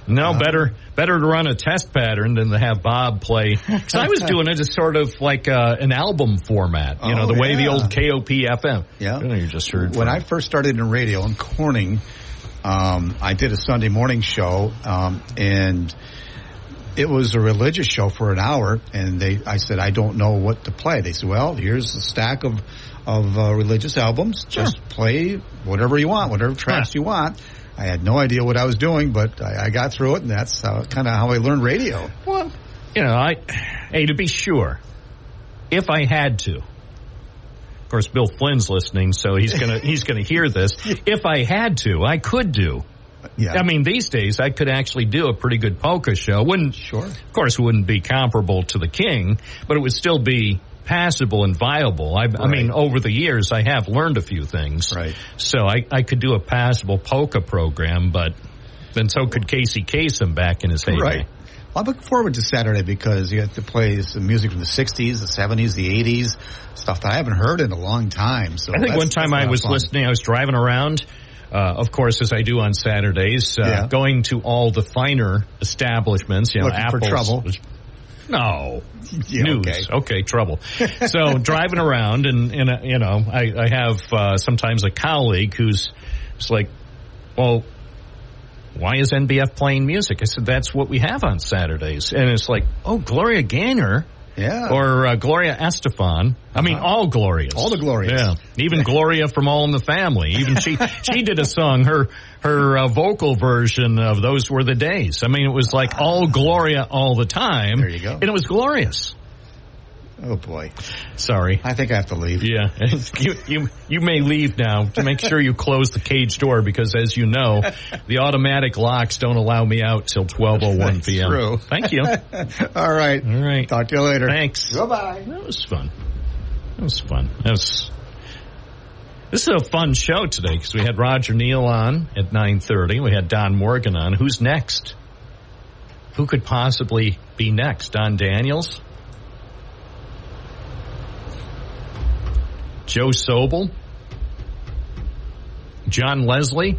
no, better to run a test pattern than to have Bob play. Because I was doing it as sort of like an album format, the way the old KOP-FM. Yeah. You just heard. When I first started in radio in Corning, I did a Sunday morning show, and it was a religious show for an hour, and I said, I don't know what to play. They said, well, here's a stack of religious albums. Sure. Just play whatever you want, whatever tracks you want. I had no idea what I was doing, but I got through it, and that's kind of how I learned radio. Well, to be sure, if I had to, of course, Bill Flynn's listening, so he's gonna hear this. If I had to, I could do. Yeah. I mean, these days I could actually do a pretty good polka show. Of course, it wouldn't be comparable to the King, but it would still be passable and viable. I mean, over the years, I have learned a few things. Right. So I could do a passable polka program, but then so could Casey Kasem back in his heyday. Right. Well, I'm looking forward to Saturday because you have to play some music from the 60s, the 70s, the 80s, stuff that I haven't heard in a long time. So I think one time I was listening, I was driving around, of course, as I do on Saturdays, going to all the finer establishments, looking Apple's, for trouble. No. News. Okay, trouble. So driving around and I have sometimes a colleague who's like, well, why is NBF playing music? I said, that's what we have on Saturdays. And it's like, oh, Gloria Gaynor. Yeah. Or Gloria Estefan. I mean, all Glorias. All the Glorias. Yeah. Even Gloria from All in the Family. Even she did a song, her vocal version of Those Were the Days. I mean, it was like all Gloria all the time. There you go. And it was glorious. Oh, boy. Sorry. I think I have to leave. Yeah. You may leave now to make sure you close the cage door because, as you know, the automatic locks don't allow me out till 12:01 p.m. True. Thank you. All right. Talk to you later. Thanks. Goodbye. That was fun. This is a fun show today because we had Roger Neal on at 9:30. We had Don Morgan on. Who's next? Who could possibly be next? Don Daniels? Joe Sobel? John Leslie?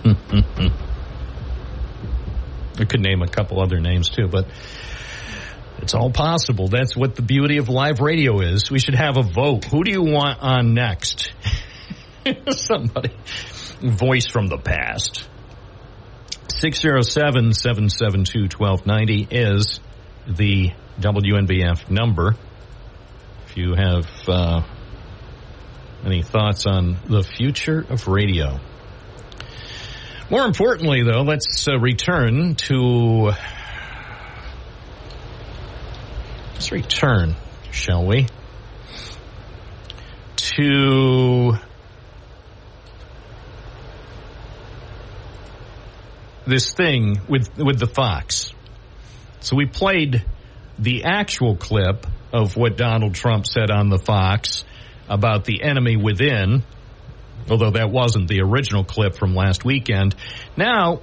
I could name a couple other names too, but it's all possible. That's what the beauty of live radio is. We should have a vote. Who do you want on next? Somebody. Voice from the past. 607-772-1290 is the WNBF number. If you have any thoughts on the future of radio. More importantly, though, let's return, shall we, to this thing with the Fox. So we played the actual clip of what Donald Trump said on the Fox about the enemy within, although that wasn't the original clip from last weekend. Now,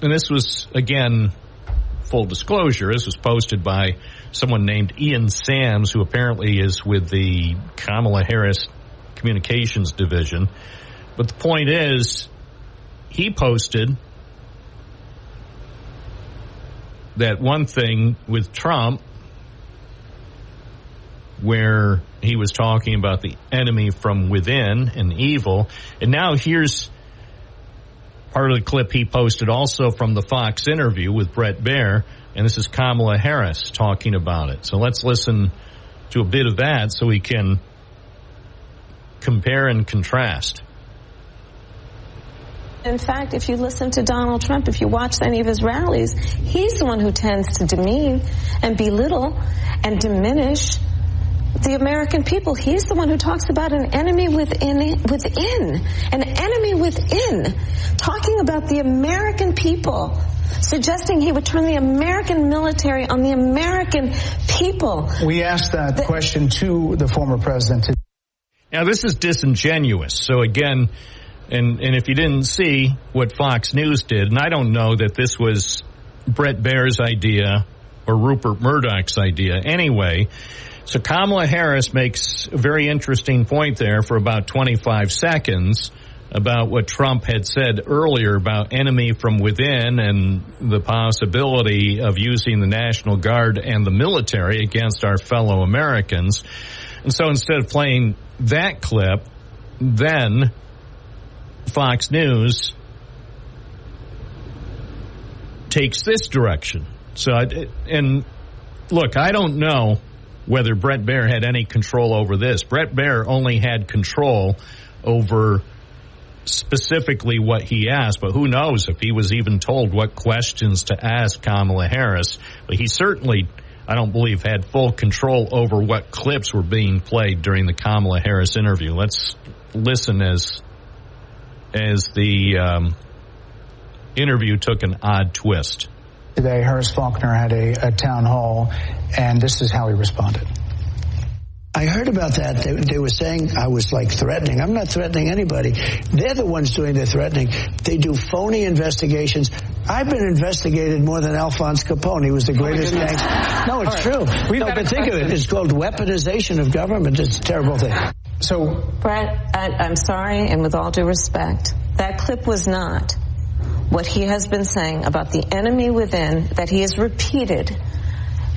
and this was, again, full disclosure, this was posted by someone named Ian Sams, who apparently is with the Kamala Harris Communications Division. But the point is, he posted that one thing with Trump where he was talking about the enemy from within and evil. And now here's part of the clip he posted also from the Fox interview with Bret Baier. And this is Kamala Harris talking about it. So let's listen to a bit of that so we can compare and contrast. In fact, if you listen to Donald Trump, if you watch any of his rallies, he's the one who tends to demean and belittle and diminish the American people. He's the one who talks about an enemy within, an enemy within, talking about the American people, suggesting he would turn the American military on the American people. We asked that question to the former president. Now, this is disingenuous. So again, and if you didn't see what Fox News did, and I don't know that this was Bret Baier's idea or Rupert Murdoch's idea anyway. So Kamala Harris makes a very interesting point there for about 25 seconds about what Trump had said earlier about enemy from within and the possibility of using the National Guard and the military against our fellow Americans. And so instead of playing that clip, then Fox News takes this direction. So, and look, I don't know whether Bret Baier had any control over this. Bret Baier only had control over specifically what he asked, but who knows if he was even told what questions to ask Kamala Harris. But he certainly, I don't believe, had full control over what clips were being played during the Kamala Harris interview. Let's listen as the interview took an odd twist. Today, Harris Faulkner had a town hall, and this is how he responded. I heard about that. They were saying I was like threatening. I'm not threatening anybody. They're the ones doing the threatening. They do phony investigations. I've been investigated more than Alphonse Capone. He was the greatest gangster. No, it's true. But think of it. It's called weaponization of government. It's a terrible thing. So, Brett, I'm sorry, and with all due respect, that clip was not what he has been saying about the enemy within that he has repeated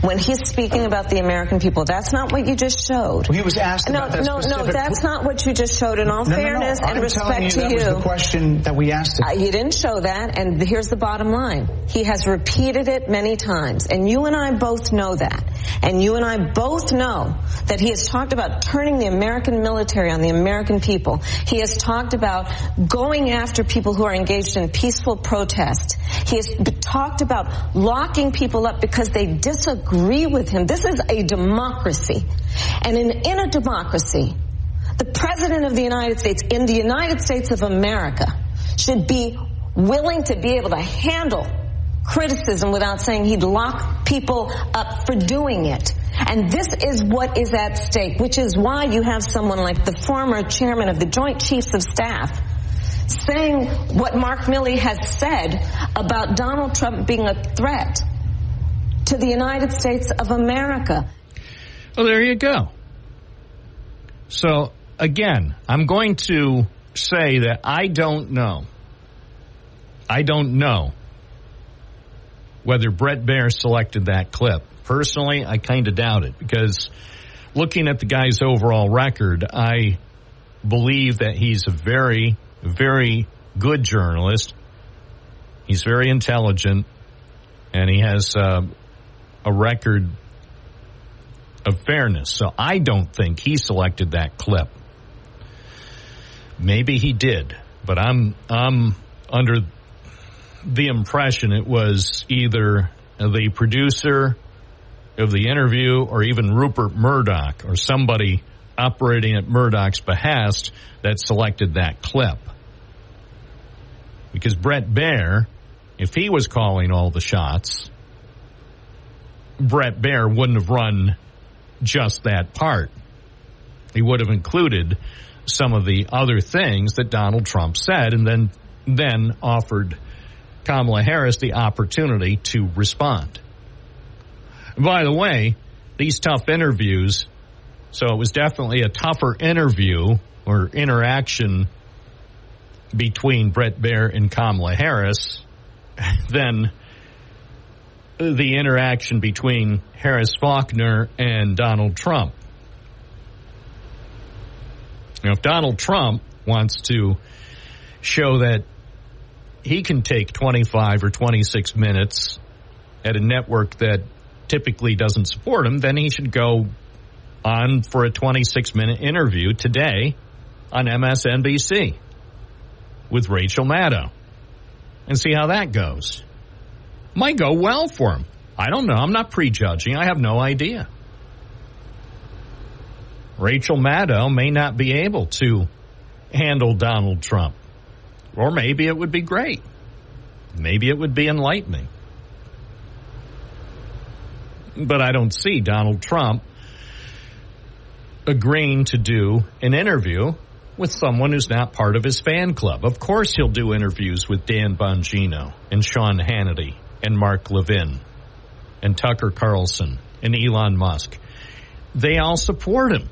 when he's speaking about the American people. That's not what you just showed. Well, he was asked about that specific... No, that's not what you just showed. In all fairness and respect to you... That was the question that we asked him. You didn't show that, and here's the bottom line. He has repeated it many times, and you and I both know that. And you and I both know that he has talked about turning the American military on the American people. He has talked about going after people who are engaged in peaceful protest. He has talked about locking people up because they disagree with him. This is a democracy. And in a democracy, the President of the United States, in the United States of America, should be willing to be able to handle criticism without saying he'd lock people up for doing it. And this is what is at stake, which is why you have someone like the former chairman of the Joint Chiefs of Staff saying what Mark Milley has said about Donald Trump being a threat to the United States of America. Well, there you go. So, again, I'm going to say that I don't know whether Bret Baier selected that clip. Personally, I kind of doubt it, because looking at the guy's overall record, I believe that he's a very, very good journalist. He's very intelligent, and he has a record of fairness. So I don't think he selected that clip. Maybe he did, but I'm under the impression it was either the producer of the interview or even Rupert Murdoch or somebody operating at Murdoch's behest that selected that clip. Because Bret Baier, if he was calling all the shots, Bret Baier wouldn't have run just that part. He would have included some of the other things that Donald Trump said and then offered Kamala Harris the opportunity to respond. By the way, these tough interviews, so it was definitely a tougher interview or interaction between Bret Baier and Kamala Harris than the interaction between Harris Faulkner and Donald Trump. Now, if Donald Trump wants to show that he can take 25 or 26 minutes at a network that typically doesn't support him, then he should go on for a 26-minute interview today on MSNBC with Rachel Maddow and see how that goes. Might go well for him. I don't know. I'm not prejudging. I have no idea. Rachel Maddow may not be able to handle Donald Trump. Or maybe it would be great. Maybe it would be enlightening. But I don't see Donald Trump agreeing to do an interview with someone who's not part of his fan club. Of course he'll do interviews with Dan Bongino and Sean Hannity and Mark Levin and Tucker Carlson and Elon Musk. They all support him.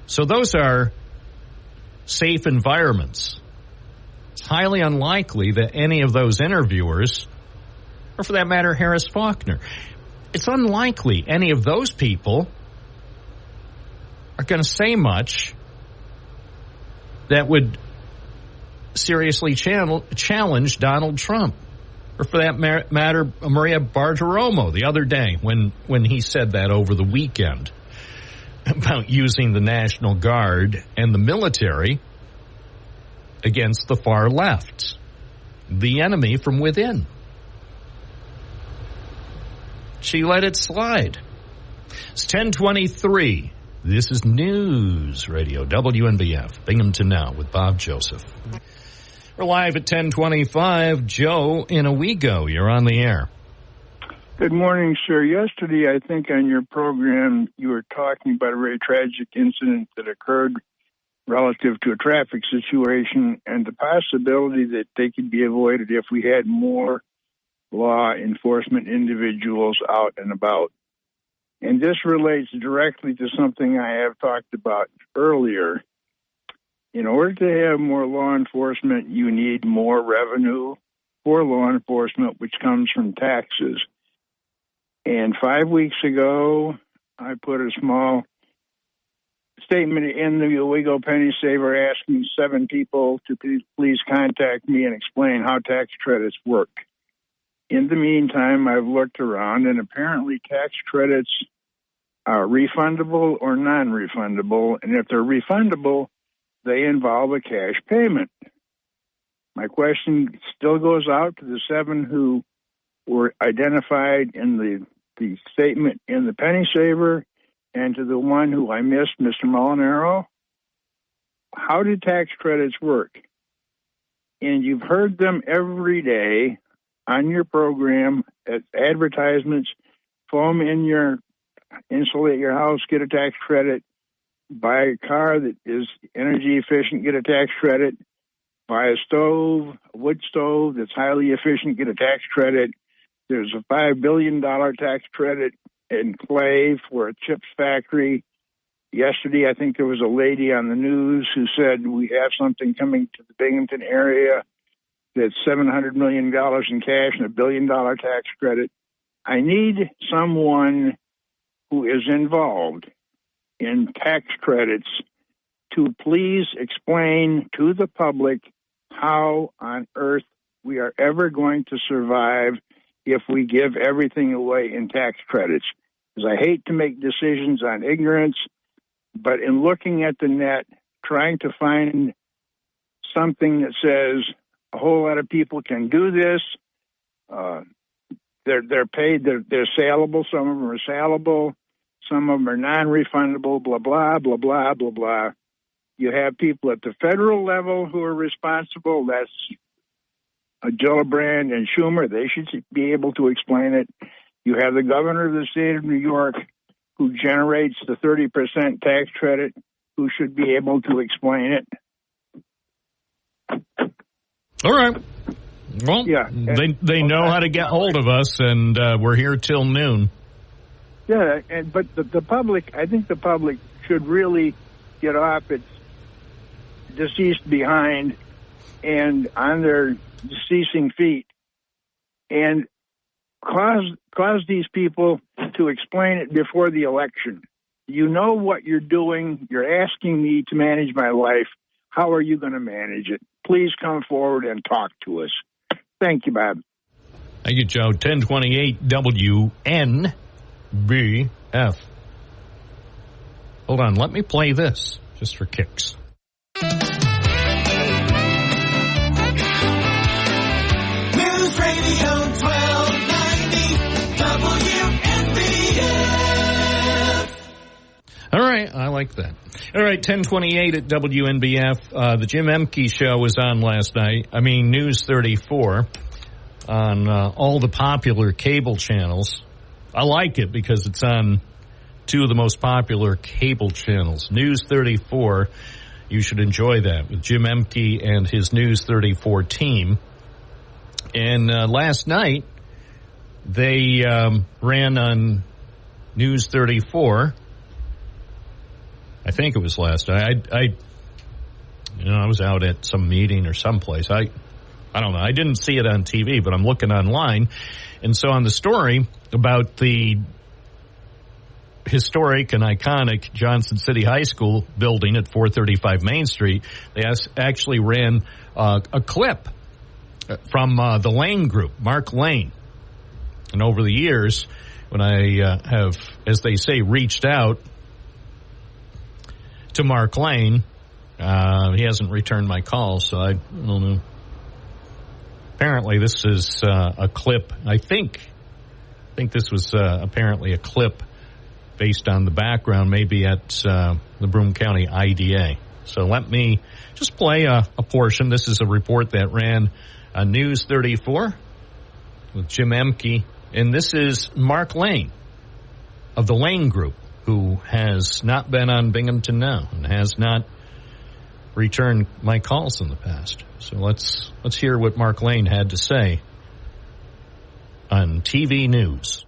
So those are safe environments. It's highly unlikely that any of those interviewers, or for that matter, Harris Faulkner, it's unlikely any of those people are going to say much that would seriously challenge Donald Trump. Or for that matter, Maria Bartiromo the other day when he said that over the weekend about using the National Guard and the military against the far left, the enemy from within. She let it slide. It's 10:23. This is News Radio, WNBF, Binghamton Now with Bob Joseph. We're live at 10:25. Joe in Owego, you're on the air. Good morning, sir. Yesterday, I think on your program, you were talking about a very tragic incident that occurred relative to a traffic situation and the possibility that they could be avoided if we had more law enforcement individuals out and about. And this relates directly to something I have talked about earlier. In order to have more law enforcement, you need more revenue for law enforcement, which comes from taxes. And 5 weeks ago, I put a small statement in the Owego Penny Saver asking 7 people to please contact me and explain how tax credits work. In the meantime, I've looked around, and apparently tax credits are refundable or non-refundable, and if they're refundable, they involve a cash payment. My question still goes out to the 7 who were identified in the statement in the Penny Saver and to the one who I missed, Mr. Molinaro. How do tax credits work? And you've heard them every day on your program as advertisements. Foam in your, insulate your house, get a tax credit. Buy a car that is energy efficient, get a tax credit. Buy a stove, a wood stove that's highly efficient, get a tax credit. There's a $5 billion tax credit in clay for a chips factory. Yesterday, I think there was a lady on the news who said we have something coming to the Binghamton area that's $700 million in cash and $1 billion tax credit. I need someone who is involved in tax credits to please explain to the public how on earth we are ever going to survive if we give everything away in tax credits. Because I hate to make decisions on ignorance, but in looking at the net, trying to find something that says a whole lot of people can do this, they're paid, they're saleable, some of them are saleable, some of them are non-refundable, blah, blah, blah, blah, blah, blah. You have people at the federal level who are responsible. That's Gillibrand and Schumer. They should be able to explain it. You have the governor of the state of New York who generates the 30% tax credit, who should be able to explain it. All right. Well, yeah, they know how to get hold of us, and we're here till noon. Yeah, but the public, I think the public should really get off its deceased behind and on their deceasing feet and cause these people to explain it before the election. You know what you're doing. You're asking me to manage my life. How are you going to manage it? Please come forward and talk to us. Thank you, Bob. Thank you, Joe. 1028 WNBF. Hold on. Let me play this just for kicks. All right, I like that. All right, 10:28 at WNBF. The Jim Emke show was on last night. News 34 on all the popular cable channels. I like it because it's on two of the most popular cable channels. News 34, you should enjoy that with Jim Emke and his News 34 team. And last night, they ran on News 34. I think it was last night. I was out at some meeting or someplace. I don't know. I didn't see it on TV, but I'm looking online. And so on the story about the historic and iconic Johnson City High School building at 435 Main Street, they actually ran a clip from the Lane Group, Mark Lane. And over the years, when I have, as they say, reached out to Mark Lane, he hasn't returned my call, so I don't know. Apparently, this is a clip. I think this was apparently a clip based on the background, maybe at the Broome County IDA. So let me just play a portion. This is a report that ran on News 34 with Jim Emke, and this is Mark Lane of the Lane Group, who has not been on Binghamton Now and has not returned my calls in the past. So let's hear what Mark Lane had to say on TV news.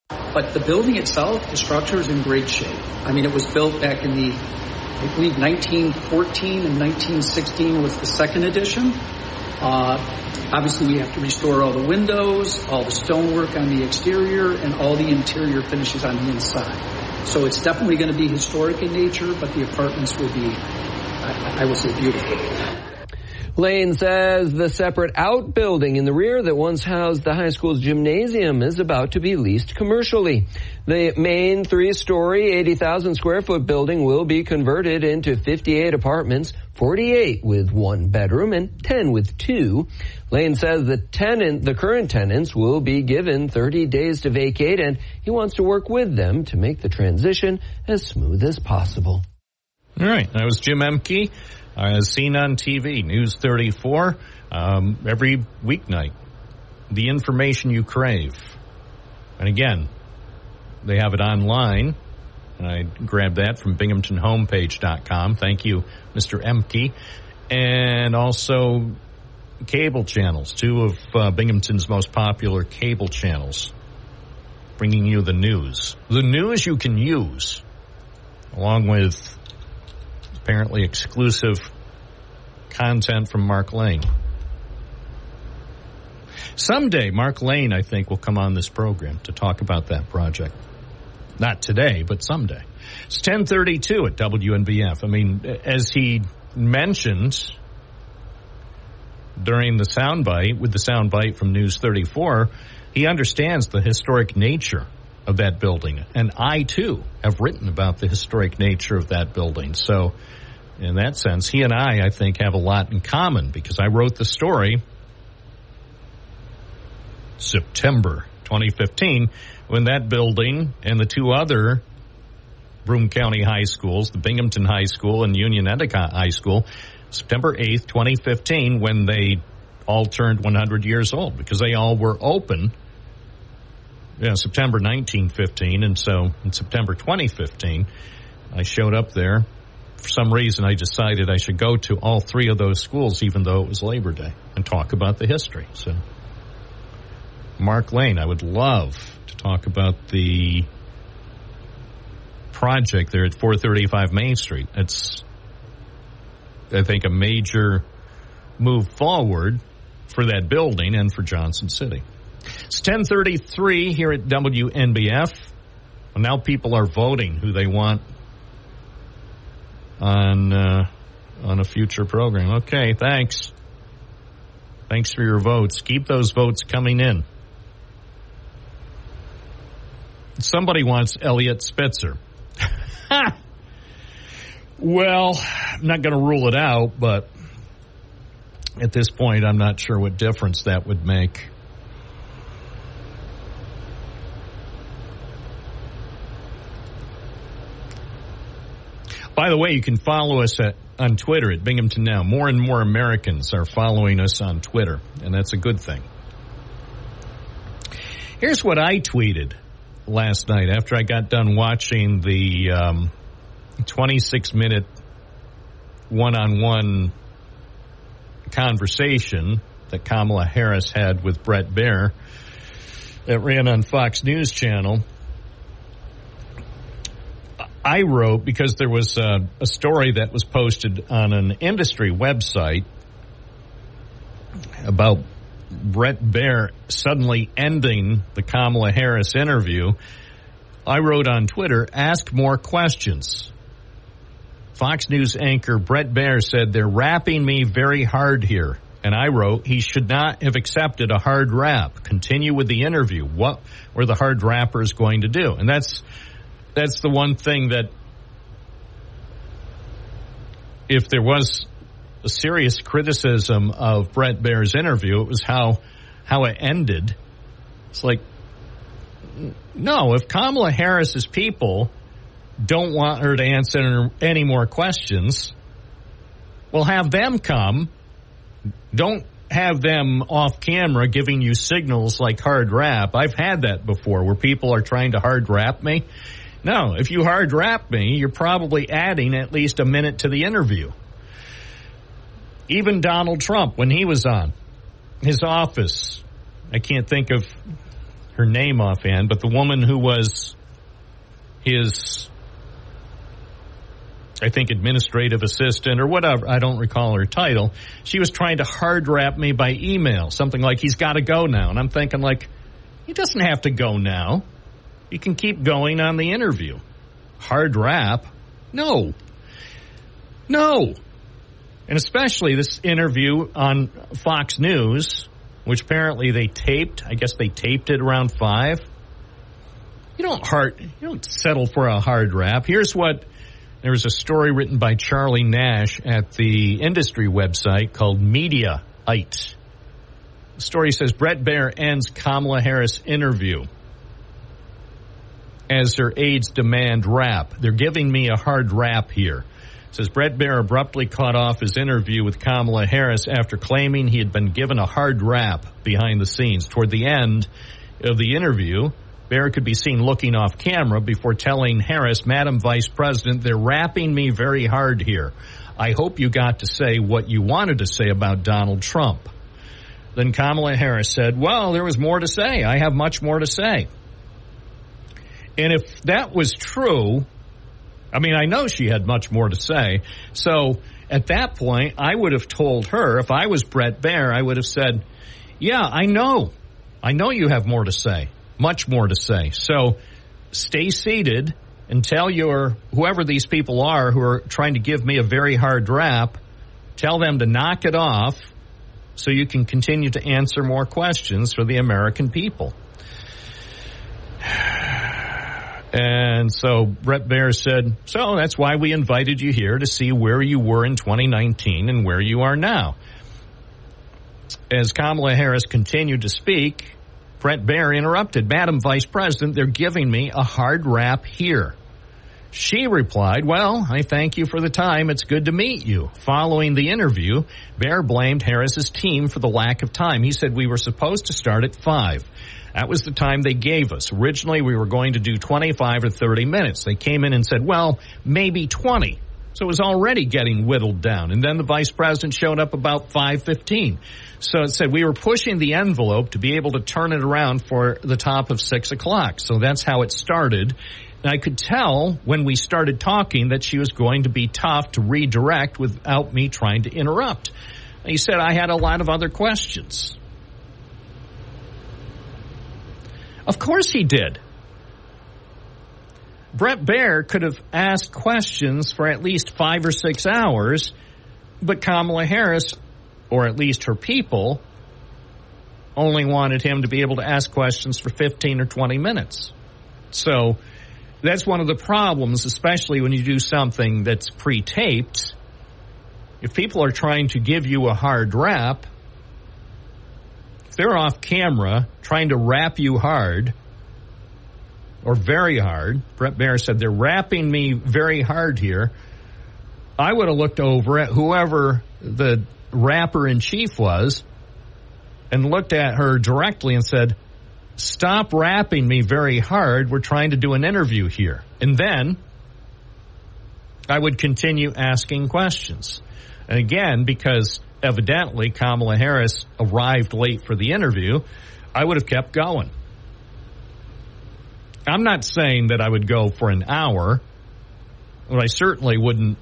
But the building itself, the structure is in great shape. It was built back in I believe 1914 and 1916 was the second edition. Obviously, we have to restore all the windows, all the stonework on the exterior, and all the interior finishes on the inside. So it's definitely going to be historic in nature, but the apartments will be, I will say, beautiful. Lane says the separate outbuilding in the rear that once housed the high school's gymnasium is about to be leased commercially. The main 3-story, 80,000 square foot building will be converted into 58 apartments, 48 with 1 bedroom and 10 with 2. Lane says the current tenants will be given 30 days to vacate, and he wants to work with them to make the transition as smooth as possible. All right, that was Jim Emke. As seen on TV, News 34, every weeknight, the information you crave. And again, they have it online. I grabbed that from binghamtonhomepage.com. Thank you, Mr. Emke. And also cable channels, 2 of Binghamton's most popular cable channels, bringing you the news. The news you can use, along with apparently exclusive content from Mark Lane. Someday, Mark Lane, I think, will come on this program to talk about that project. Not today, but someday. It's 10:32 at WNBF. As he mentioned during the soundbite from News 34, he understands the historic nature of that building. And I, too, have written about the historic nature of that building. So, in that sense, he and I think, have a lot in common, because I wrote the story September 2015 when that building and the 2 other Broome County high schools, the Binghamton High School and Union Endicott High School, September 8th, 2015, when they all turned 100 years old, because they all were open September 1915, and so in September 2015, I showed up there. For some reason, I decided I should go to all 3 of those schools, even though it was Labor Day, and talk about the history. So, Mark Lane, I would love to talk about the project there at 435 Main Street. It's, I think, a major move forward for that building and for Johnson City. It's 10:33 here at WNBF. And now people are voting who they want on a future program. Okay, thanks. Thanks for your votes. Keep those votes coming in. Somebody wants Elliot Spitzer. Well, I'm not going to rule it out, but at this point, I'm not sure what difference that would make. By the way, you can follow us on Twitter at Binghamton Now. More and more Americans are following us on Twitter, and that's a good thing. Here's what I tweeted last night after I got done watching the 26-minute one-on-one conversation that Kamala Harris had with Bret Baier that ran on Fox News Channel. I wrote, because there was a story that was posted on an industry website about Bret Baier suddenly ending the Kamala Harris interview, I wrote on Twitter, ask more questions. Fox News anchor Bret Baier said, they're rapping me very hard here. And I wrote, he should not have accepted a hard rap. Continue with the interview. What were the hard rappers going to do? And that's the one thing that, if there was a serious criticism of Bret Baier's interview, it was how it ended. It's like, no, if Kamala Harris's people don't want her to answer any more questions, well, have them come. Don't have them off camera giving you signals like hard rap. I've had that before where people are trying to hard rap me. No, if you hard rap me, you're probably adding at least a minute to the interview. Even Donald Trump, when he was on his office, I can't think of her name offhand, but the woman who was his, I think, administrative assistant or whatever, I don't recall her title, she was trying to hard rap me by email, something like, he's got to go now. And I'm thinking, like, he doesn't have to go now. You can keep going on the interview. Hard rap? No. And especially this interview on Fox News, which apparently they taped. I guess they taped it around 5. You don't settle for a hard rap. Here's what, there was a story written by Charlie Nash at the industry website called Mediaite. The story says, Bret Baier ends Kamala Harris interview as her aides demand rap. They're giving me a hard rap here. It says Bret Baier abruptly cut off his interview with Kamala Harris after claiming he had been given a hard rap behind the scenes. Toward the end of the interview, Baier could be seen looking off camera before telling Harris, Madam Vice President, they're rapping me very hard here. I hope you got to say what you wanted to say about Donald Trump. Then Kamala Harris said, well, there was more to say. I have much more to say. And if that was true, I mean, I know she had much more to say. So at that point, I would have told her, if I was Bret Baier, I would have said, yeah, I know you have more to say, much more to say. So stay seated and tell whoever these people are who are trying to give me a very hard rap, tell them to knock it off so you can continue to answer more questions for the American people. And so Bret Baier said, so that's why we invited you here, to see where you were in 2019 and where you are now. As Kamala Harris continued to speak, Bret Baier interrupted, Madam Vice President, they're giving me a hard rap here. She replied, well, I thank you for the time. It's good to meet you. Following the interview, Baier blamed Harris's team for the lack of time. He said we were supposed to start at 5. That was the time they gave us. Originally, we were going to do 25 or 30 minutes. They came in and said, well, maybe 20. So it was already getting whittled down. And then the vice president showed up about 5:15. So it said we were pushing the envelope to be able to turn it around for the top of 6 o'clock. So that's how it started. And I could tell when we started talking that she was going to be tough to redirect without me trying to interrupt. And he said I had a lot of other questions. Of course he did. Bret Baier could have asked questions for at least 5 or 6 hours, but Kamala Harris, or at least her people, only wanted him to be able to ask questions for 15 or 20 minutes. So that's one of the problems, especially when you do something that's pre-taped. If people are trying to give you a hard rap, if they're off camera trying to rap you hard or very hard, Bret Baier said, they're rapping me very hard here. I would have looked over at whoever the rapper-in-chief was and looked at her directly and said, stop rapping me very hard. We're trying to do an interview here. And then I would continue asking questions. And again, because evidently Kamala Harris arrived late for the interview, I would have kept going. I'm not saying that I would go for an hour, but I certainly wouldn't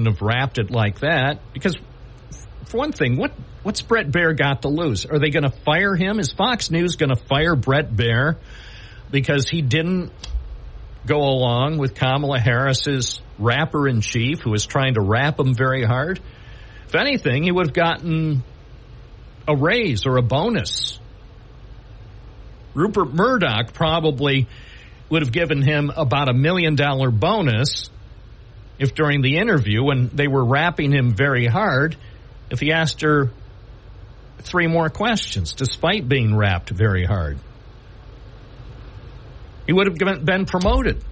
have wrapped it like that, because for one thing, what's Brett Baier got to lose? Are they going to fire him? Is Fox News going to fire Brett Baier because he didn't go along with Kamala Harris's rapper-in-chief who was trying to rap him very hard? If anything, he would have gotten a raise or a bonus. Rupert Murdoch probably would have given him about $1 million bonus if during the interview, when they were rapping him very hard, if he asked her 3 more questions, despite being rapped very hard. He would have been promoted.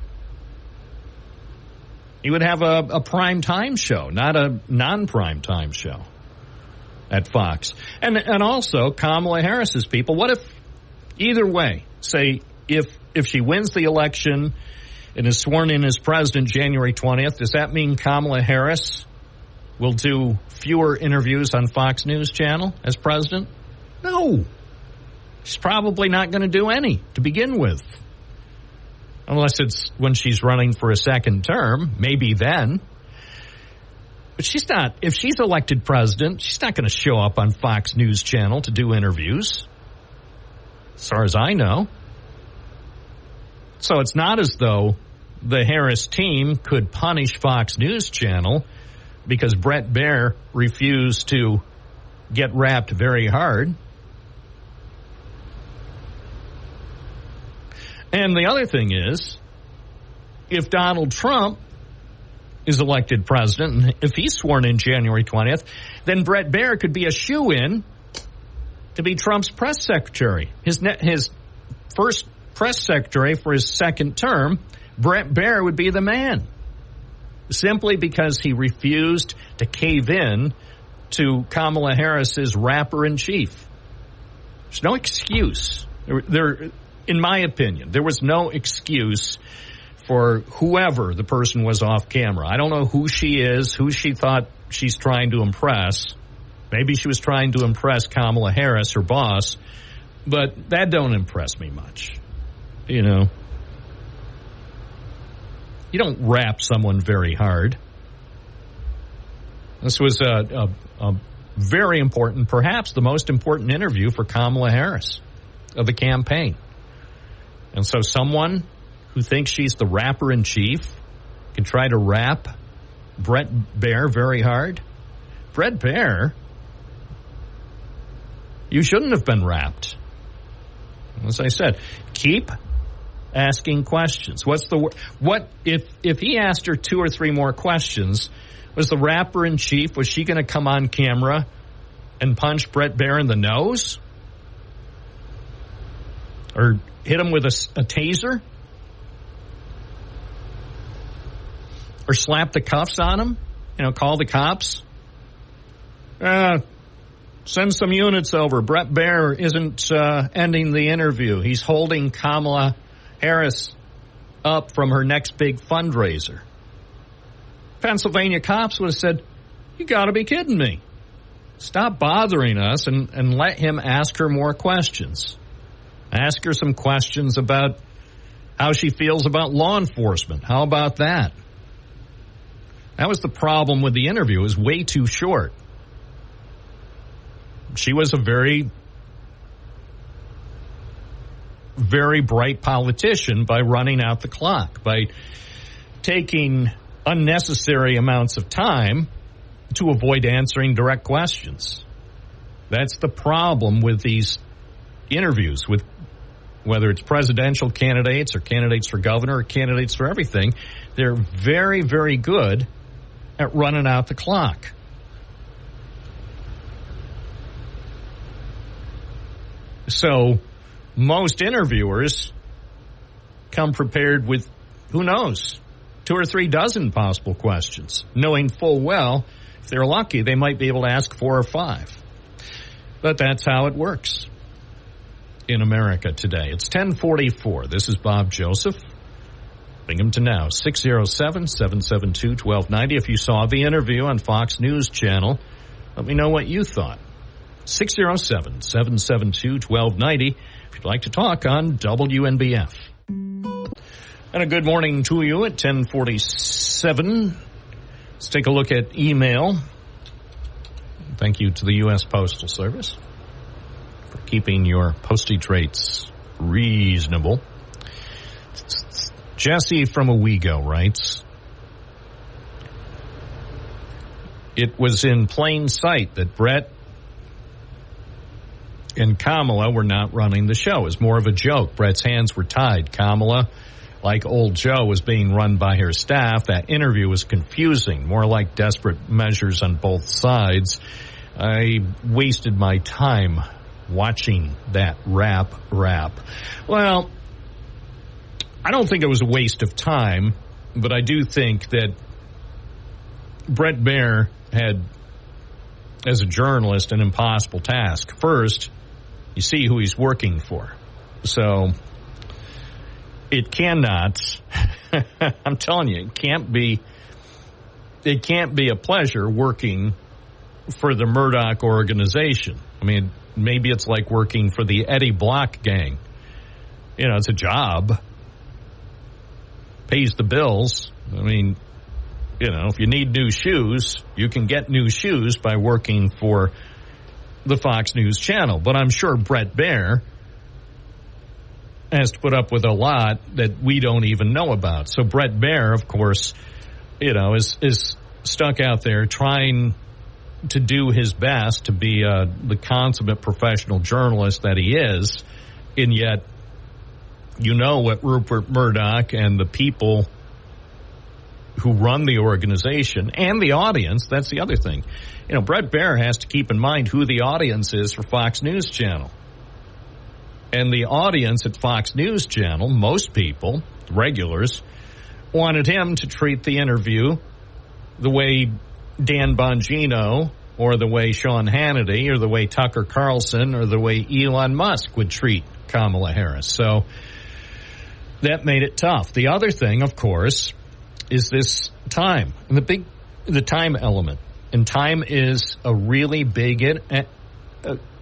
He would have a prime time show, not a non-prime time show at Fox. And also Kamala Harris's people. What if, either way, say if she wins the election and is sworn in as president January 20th, does that mean Kamala Harris will do fewer interviews on Fox News Channel as president? No. She's probably not going to do any to begin with. Unless it's when she's running for a second term, maybe then. But she's not, if she's elected president, she's not going to show up on Fox News Channel to do interviews, as far as I know. So it's not as though the Harris team could punish Fox News Channel because Brett Baier refused to get rapped very hard. And the other thing is, if Donald Trump is elected president, and if he's sworn in January 20th, then Brett Baier could be a shoo-in to be Trump's press secretary. His first press secretary for his second term, Brett Baier would be the man, simply because he refused to cave in to Kamala Harris's rapper-in-chief. There's no excuse. In my opinion, there was no excuse for whoever the person was off camera. I don't know who she is, who she thought she's trying to impress. Maybe she was trying to impress Kamala Harris, her boss, but that don't impress me much. You know, you don't rap someone very hard. This was a very important, perhaps the most important interview for Kamala Harris of the campaign. And so someone who thinks she's the rapper-in-chief can try to rap Brett Baier very hard. Brett Baier, you shouldn't have been rapped. As I said, keep asking questions. What if he asked her 2 or 3 more questions? Was the rapper-in-chief, was she going to come on camera and punch Brett Baier in the nose? Or hit him with a taser? Or slap the cuffs on him? You know, call the cops? Send some units over. Brett Baier isn't ending the interview. He's holding Kamala Harris up from her next big fundraiser. Pennsylvania cops would have said, you got to be kidding me. Stop bothering us and let him ask her more questions. Ask her some questions about how she feels about law enforcement. How about that? That was the problem with the interview. It was way too short. She was a very, very bright politician by running out the clock, by taking unnecessary amounts of time to avoid answering direct questions. That's the problem with these interviews, with whether it's presidential candidates or candidates for governor or candidates for everything. They're very, very good at running out the clock. So most interviewers come prepared with, who knows, 2 or 3 dozen possible questions, knowing full well, if they're lucky, they might be able to ask 4 or 5. But that's how it works in America today. It's 10:44. This is Bob Joseph. Binghamton Now, 607-772-1290. If you saw the interview on Fox News Channel, let me know what you thought. 607-772-1290 if you'd like to talk on WNBF. And a good morning to you at 10:47. Let's take a look at email. Thank you to the U.S. Postal Service for keeping your postage rates reasonable. Jesse from Owego writes, it was in plain sight that Brett and Kamala were not running the show. It was more of a joke. Brett's hands were tied. Kamala, like old Joe, was being run by her staff. That interview was confusing, more like desperate measures on both sides. I wasted my time watching that rap. Well, I don't think it was a waste of time, but I do think that Brett Baier had, as a journalist, an impossible task. First, you see who he's working for. So it cannot, I'm telling you, it can't be a pleasure working for the Murdoch organization. I mean, maybe it's like working for the Eddie Block gang. You know, it's a job. Pays the bills. I mean, you know, if you need new shoes, you can get new shoes by working for the Fox News Channel. But I'm sure Brett Baier has to put up with a lot that we don't even know about. So Brett Baier, of course, you know, is stuck out there trying to do his best to be the consummate professional journalist that he is, and yet you know what Rupert Murdoch and the people who run the organization and the audience, that's the other thing. You know, Brett Baier has to keep in mind who the audience is for Fox News Channel. And the audience at Fox News Channel, most people, regulars, wanted him to treat the interview the way Dan Bongino or the way Sean Hannity or the way Tucker Carlson or the way Elon Musk would treat Kamala Harris. So that made it tough. The other thing, of course, is this time, and the time element. And time is a really big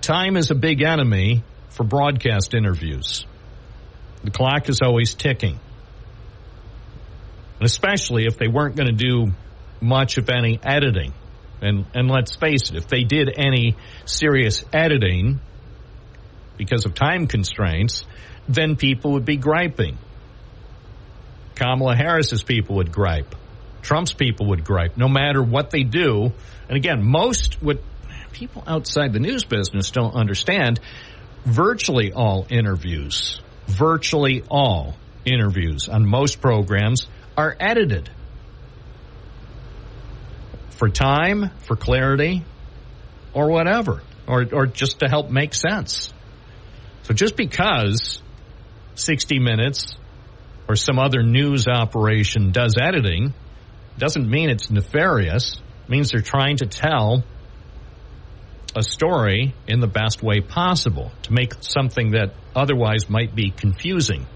time is a big enemy for broadcast interviews. The clock is always ticking, and especially if they weren't going to do much of any editing. And let's face it, if they did any serious editing because of time constraints, then people would be griping. Kamala Harris's people would gripe. Trump's people would gripe, no matter what they do. And again, what people outside the news business don't understand, virtually all interviews on most programs are edited. For time, for clarity, or whatever, or just to help make sense. So just because 60 Minutes or some other news operation does editing doesn't mean it's nefarious. It means they're trying to tell a story in the best way possible to make something that otherwise might be confusing.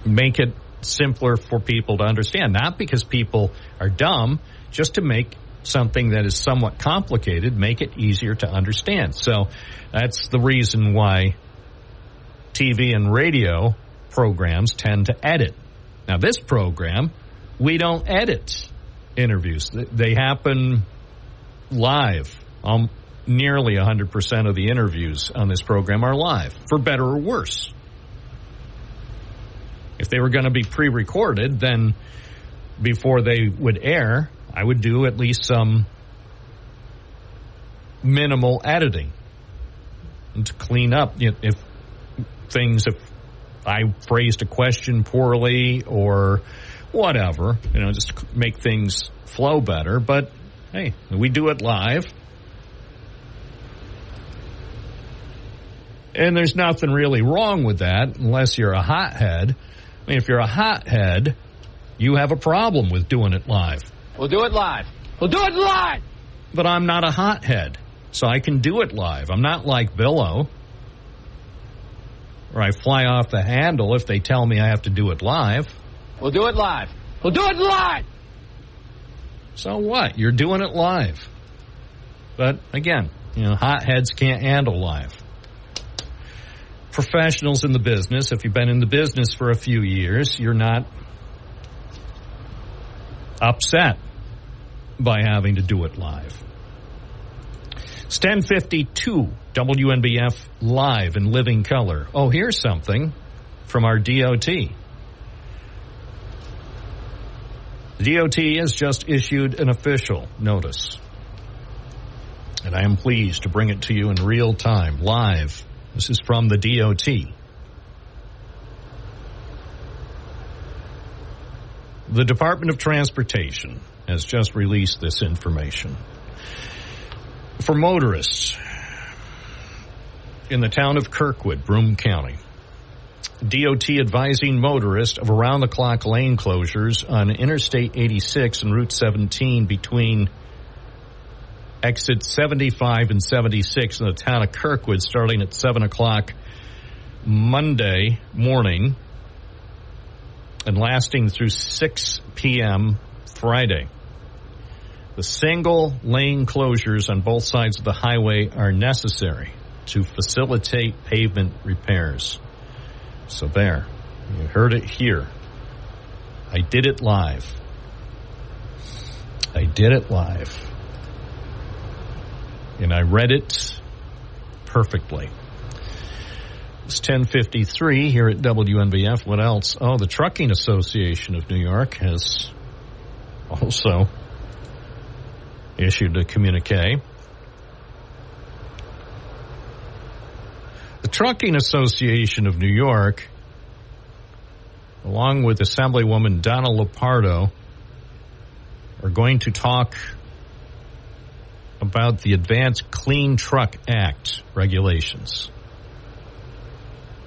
Make it simpler for people to understand, not because people are dumb, just to make something that is somewhat complicated, make it easier to understand. So that's the reason why TV and radio programs tend to edit. Now, this program, we don't edit interviews. They happen live. Nearly 100% of the interviews on this program are live, for better or worse. If they were going to be pre-recorded, then before they would air, I would do at least some minimal editing and to clean up if I phrased a question poorly or whatever, just to make things flow better. But hey, we do it live. And there's nothing really wrong with that unless you're a hothead. I mean, if you're a hothead, you have a problem with doing it live. We'll do it live. We'll do it live! But I'm not a hothead, so I can do it live. I'm not like Billo, or I fly off the handle if they tell me I have to do it live. We'll do it live. We'll do it live! So what? You're doing it live. But again, hotheads can't handle live. Professionals in the business, if you've been in the business for a few years, you're not upset by having to do it live. It's 10:52, WNBF live in living color. Oh, here's something from our DOT. The DOT has just issued an official notice, and I am pleased to bring it to you in real time, live. This is from the DOT. The Department of Transportation has just released this information. For motorists in the town of Kirkwood, Broome County, DOT advising motorists of around-the-clock lane closures on Interstate 86 and Route 17 between exits 75 and 76 in the town of Kirkwood starting at 7 o'clock Monday morning and lasting through 6 p.m. Friday. The single lane closures on both sides of the highway are necessary to facilitate pavement repairs. So there, you heard it here. I did it live. I did it live. And I read it perfectly. It's 10:53 here at WNBF. What else? Oh, the Trucking Association of New York has also issued a communique. The Trucking Association of New York, along with Assemblywoman Donna Lupardo, are going to talk about the Advanced Clean Truck Act regulations,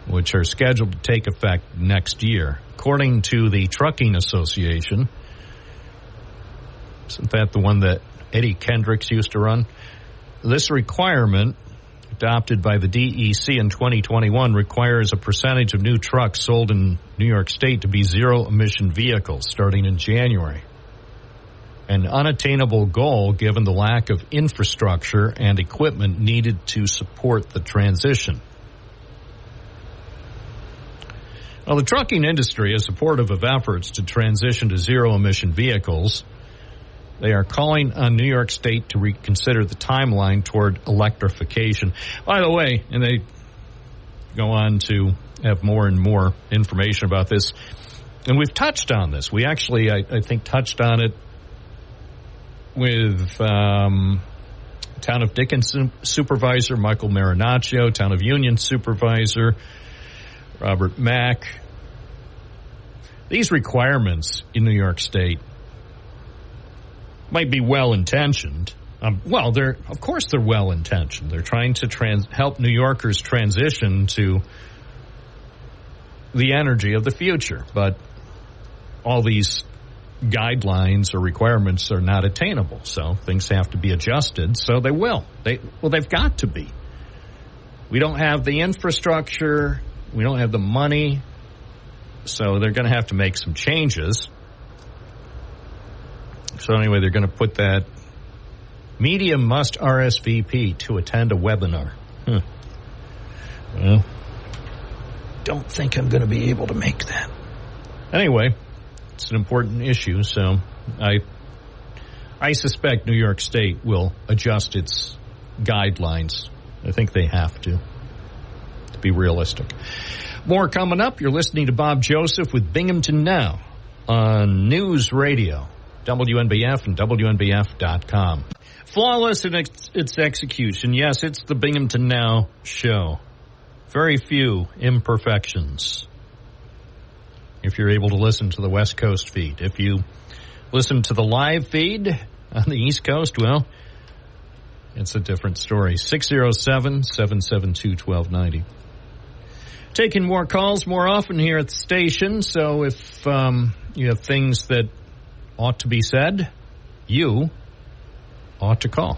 which are scheduled to take effect next year. According to the Trucking Association, isn't that the one that Eddie Kendricks used to run? This requirement, adopted by the DEC in 2021, requires a percentage of new trucks sold in New York State to be zero-emission vehicles starting in January. An unattainable goal given the lack of infrastructure and equipment needed to support the transition. Well, the trucking industry is supportive of efforts to transition to zero-emission vehicles. They are calling on New York State to reconsider the timeline toward electrification. By the way, and they go on to have more and more information about this, and we've touched on this. We actually, I think, touched on it with Town of Dickinson Supervisor Michael Marinaccio, Town of Union Supervisor Robert Mack. These requirements in New York State might be well-intentioned. Of course they're well-intentioned. They're trying to help New Yorkers transition to the energy of the future. But all these guidelines or requirements are not attainable, so things have to be adjusted. So they will. They've got to be. We don't have the infrastructure. We don't have the money. So they're going to have to make some changes. So anyway, they're going to put that media must RSVP to attend a webinar. Well, don't think I'm going to be able to make that. Anyway, it's an important issue, so I suspect New York State will adjust its guidelines. I think they have to be realistic. More coming up. You're listening to Bob Joseph with Binghamton Now on News Radio, WNBF and WNBF.com. Flawless in its execution. Yes, it's the Binghamton Now show. Very few imperfections. If you're able to listen to the West Coast feed. If you listen to the live feed on the East Coast, well, it's a different story. 607-772-1290. Taking more calls more often here at the station, so if you have things that ought to be said, you ought to call.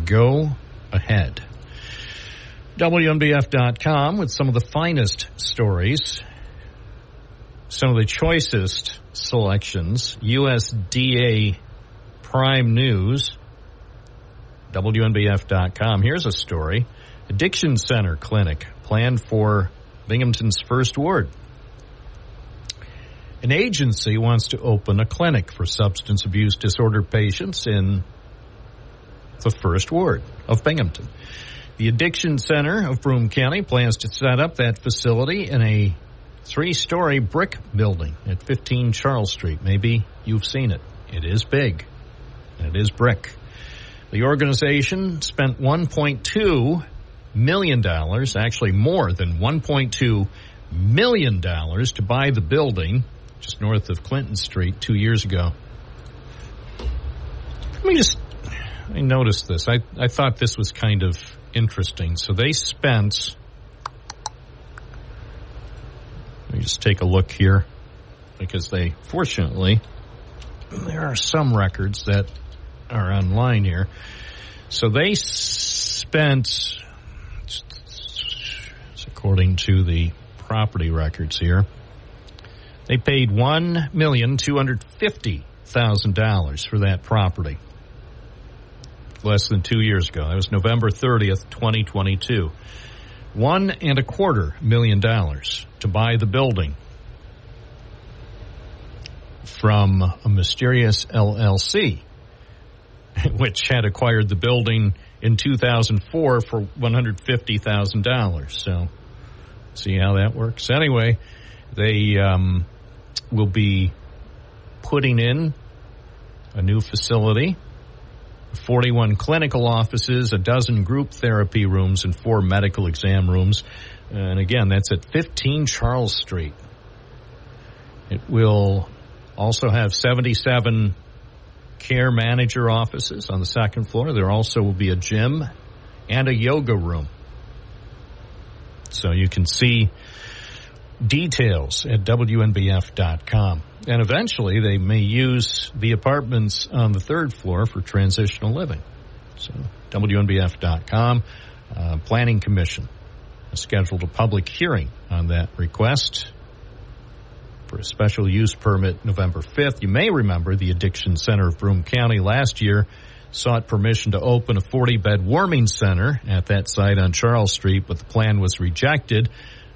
Go ahead. WNBF.com with some of the finest stories, some of the choicest selections, USDA Prime News, WNBF.com. Here's a story. Addiction Center Clinic planned for Binghamton's first ward. An agency wants to open a clinic for substance abuse disorder patients in the first ward of Binghamton. The Addiction Center of Broome County plans to set up that facility in a 3-story brick building at 15 Charles Street. Maybe you've seen it. It is big, and it is brick. The organization spent $1.2 million, actually more than $1.2 million, to buy the building just north of Clinton Street 2 years ago. I noticed this. I thought this was kind of interesting. So they spent, let me just take a look here, because fortunately, there are some records that are online here. So they spent, according to the property records here, they paid $1,250,000 for that property less than 2 years ago. That was November 30th, 2022. $1.25 million to buy the building from a mysterious LLC, which had acquired the building in 2004 for $150,000. So, see how that works. Anyway, they will be putting in a new facility, 41 clinical offices, a dozen group therapy rooms, and 4 medical exam rooms. And again, that's at 15 Charles Street. It will also have 77 care manager offices on the second floor. There also will be a gym and a yoga room. So you can see details at WNBF.com. And eventually they may use the apartments on the 3rd floor for transitional living. So WNBF.com. Planning Commission has scheduled a public hearing on that request for a special use permit November 5th. You may remember the Addiction Center of Broome County last year sought permission to open a 40-bed warming center at that site on Charles Street, but the plan was rejected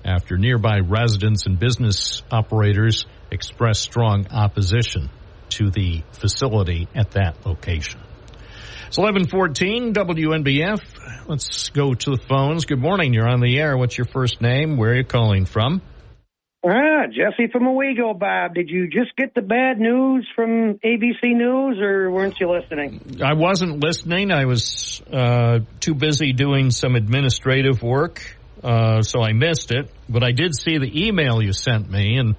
after nearby residents and business operators expressed strong opposition to the facility at that location. It's 11:14, WNBF. Let's go to the phones. Good morning. You're on the air. What's your first name? Where are you calling from? Jesse from Owego, Bob. Did you just get the bad news from ABC News, or weren't you listening? I wasn't listening. I was too busy doing some administrative work, so I missed it. But I did see the email you sent me, and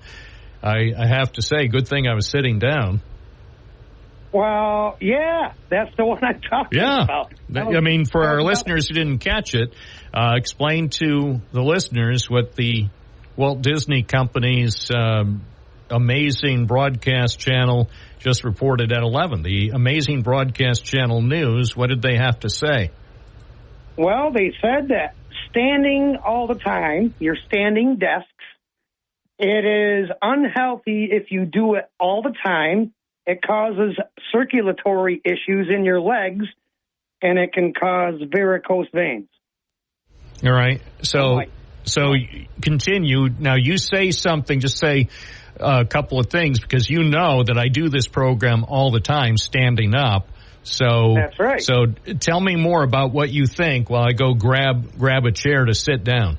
I have to say, good thing I was sitting down. Well, yeah, that's the one I'm talking about. I mean, for our listeners who didn't catch it, explain to the listeners what the Walt Disney Company's Amazing Broadcast Channel just reported at 11. The Amazing Broadcast Channel News, what did they have to say? Well, they said that standing all the time, your standing desks, it is unhealthy if you do it all the time. It causes circulatory issues in your legs, and it can cause varicose veins. All right. So continue. Now, you say something, just say a couple of things, because you know that I do this program all the time standing up. So that's right. So tell me more about what you think while I go grab a chair to sit down.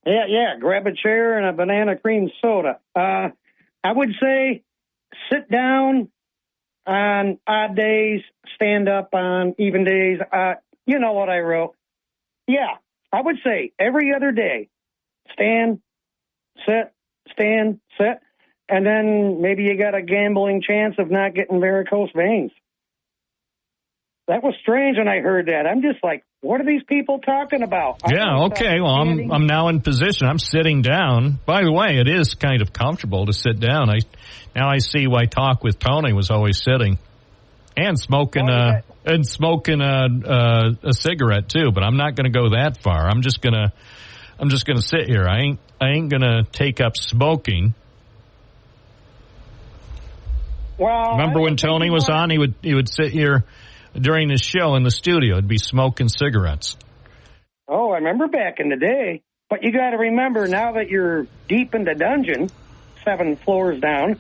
Yeah, grab a chair and a banana cream soda. I would say sit down on odd days, stand up on even days. You know what I wrote. Yeah, I would say every other day, stand, sit, and then maybe you got a gambling chance of not getting varicose veins. was strange when I heard that. I'm just like, what are these people talking about? Yeah, okay. Well, I'm now in position. I'm sitting down. By the way, it is kind of comfortable to sit down. Now I see why Talk with Tony was always sitting and smoking a cigarette too. But I'm not going to go that far. I'm just gonna sit here. I ain't gonna take up smoking. Well, remember when Tony was on? He would sit here during his show in the studio. He'd be smoking cigarettes. Oh, I remember back in the day. But you got to remember, now that you're deep in the dungeon, 7 floors down,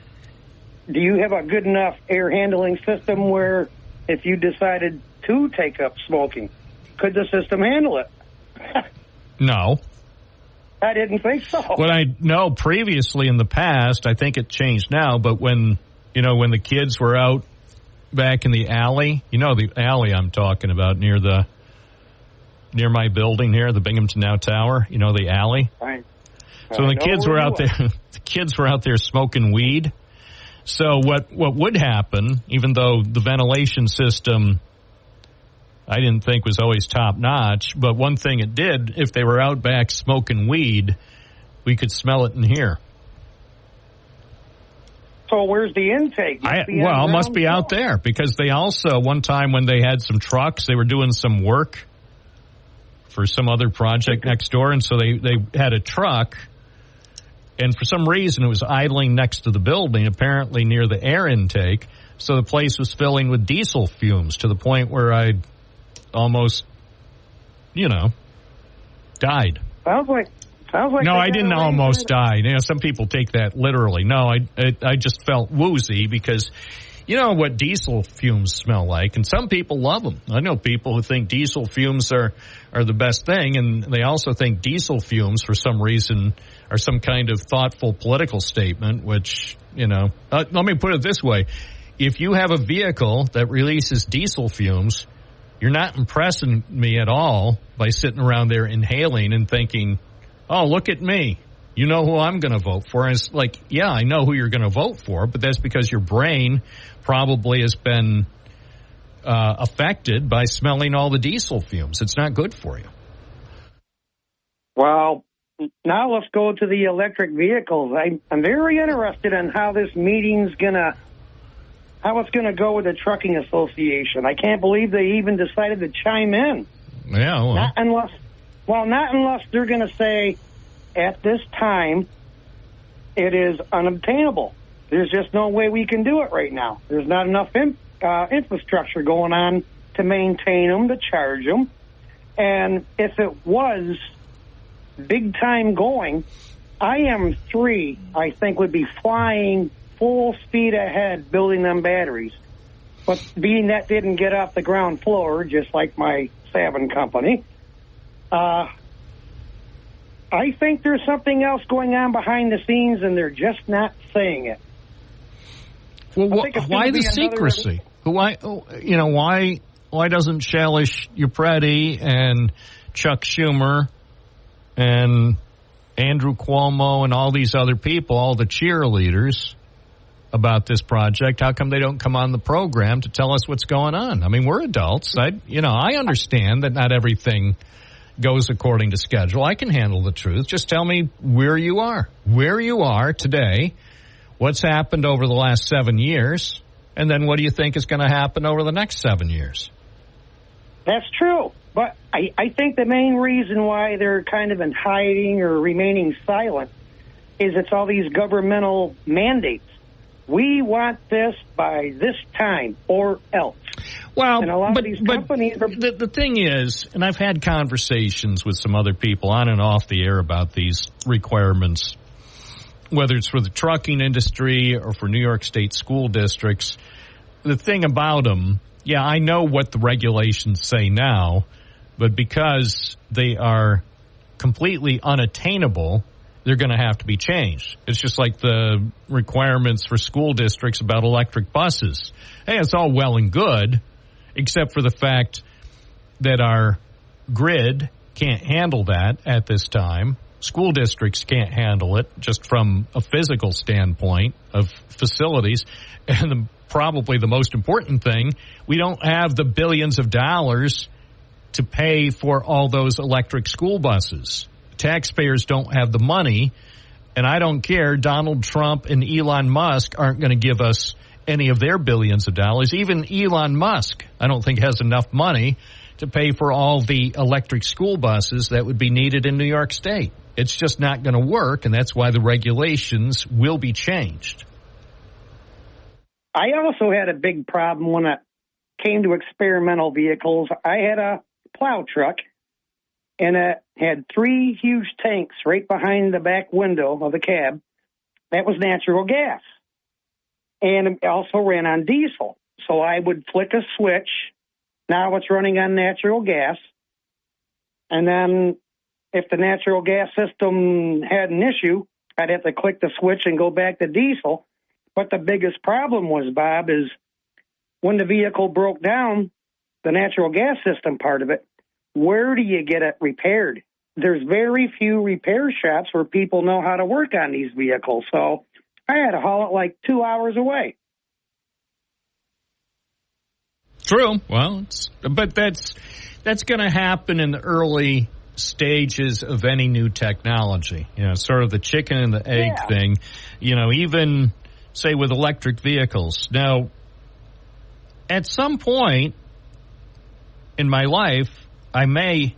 do you have a good enough air handling system where if you decided to take up smoking, could the system handle it? No. I didn't think so. What I know previously in the past, I think it changed now, but when the kids were out back in the alley, the alley I'm talking about near my building here, the Binghamton Now Tower, the alley. Right. So the kids were out there, smoking weed. So what would happen, even though the ventilation system I didn't think was always top notch, but one thing it did, if they were out back smoking weed, we could smell it in here. So where's the intake? It must be out there, because they also, one time when they had some trucks, they were doing some work for some other project next door, and so they had a truck, and for some reason it was idling next to the building, apparently near the air intake, so the place was filling with diesel fumes to the point where I almost, died. Sounds like no, I didn't almost die. Some people take that literally. No, I just felt woozy because you know what diesel fumes smell like, and some people love them. I know people who think diesel fumes are the best thing, and they also think diesel fumes, for some reason, are some kind of thoughtful political statement, which, let me put it this way. If you have a vehicle that releases diesel fumes, you're not impressing me at all by sitting around there inhaling and thinking, oh, look at me. You know who I'm going to vote for. And it's like, yeah, I know who you're going to vote for, but that's because your brain probably has been affected by smelling all the diesel fumes. It's not good for you. Well, now let's go to the electric vehicles. I'm very interested in how this meeting's how it's going to go with the Trucking Association. I can't believe they even decided to chime in. Yeah, well. Not unless they're going to say, at this time, it is unobtainable. There's just no way we can do it right now. There's not enough infrastructure going on to maintain them, to charge them. And if it was big time going, IM3, I think, would be flying full speed ahead building them batteries. But being that didn't get off the ground floor, just like my Savin company, I think there's something else going on behind the scenes, and they're just not saying it. Well, why the secrecy? Why doesn't Shailesh Upreti and Chuck Schumer and Andrew Cuomo and all these other people, all the cheerleaders about this project, how come they don't come on the program to tell us what's going on? I mean, we're adults. I understand that not everything goes according to schedule. I can handle the truth. Just tell me where you are today, what's happened over the last 7 years, and then what do you think is going to happen over the next 7 years? That's true. But I think the main reason why they're kind of in hiding or remaining silent is it's all these governmental mandates. We want this by this time or else. Well, and a lot of these companies the thing is, and I've had conversations with some other people on and off the air about these requirements, whether it's for the trucking industry or for New York State school districts. The thing about them, yeah, I know what the regulations say now, but because they are completely unattainable, they're going to have to be changed. It's just like the requirements for school districts about electric buses. Hey, it's all well and good, except for the fact that our grid can't handle that at this time. School districts can't handle it just from a physical standpoint of facilities. And probably the most important thing, we don't have the billions of dollars to pay for all those electric school buses. Taxpayers don't have the money, and I don't care. Donald Trump and Elon Musk aren't going to give us any of their billions of dollars. Even Elon Musk, I don't think, has enough money to pay for all the electric school buses that would be needed in New York State. It's just not going to work, and that's why the regulations will be changed. I also had a big problem when it came to experimental vehicles. I had a plow truck, and it had 3 huge tanks right behind the back window of the cab. That was natural gas. And it also ran on diesel. So I would flick a switch. Now it's running on natural gas. And then if the natural gas system had an issue, I'd have to click the switch and go back to diesel. But the biggest problem was, Bob, is when the vehicle broke down, the natural gas system part of it, where do you get it repaired? There's very few repair shops where people know how to work on these vehicles. So I had to haul it like 2 hours away. True. Well, but that's going to happen in the early stages of any new technology. You know, sort of the chicken and the egg thing. You know, even say with electric vehicles. Now, at some point in my life, I may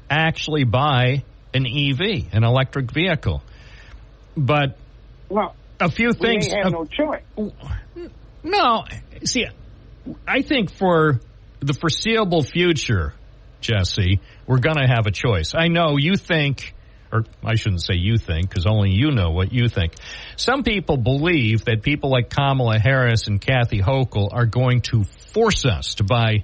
actually buy an EV, an electric vehicle. But a few things. We may have no choice. No, see, I think for the foreseeable future, Jesse, we're going to have a choice. I know you think, or I shouldn't say you think, because only you know what you think. Some people believe that people like Kamala Harris and Kathy Hochul are going to force us to buy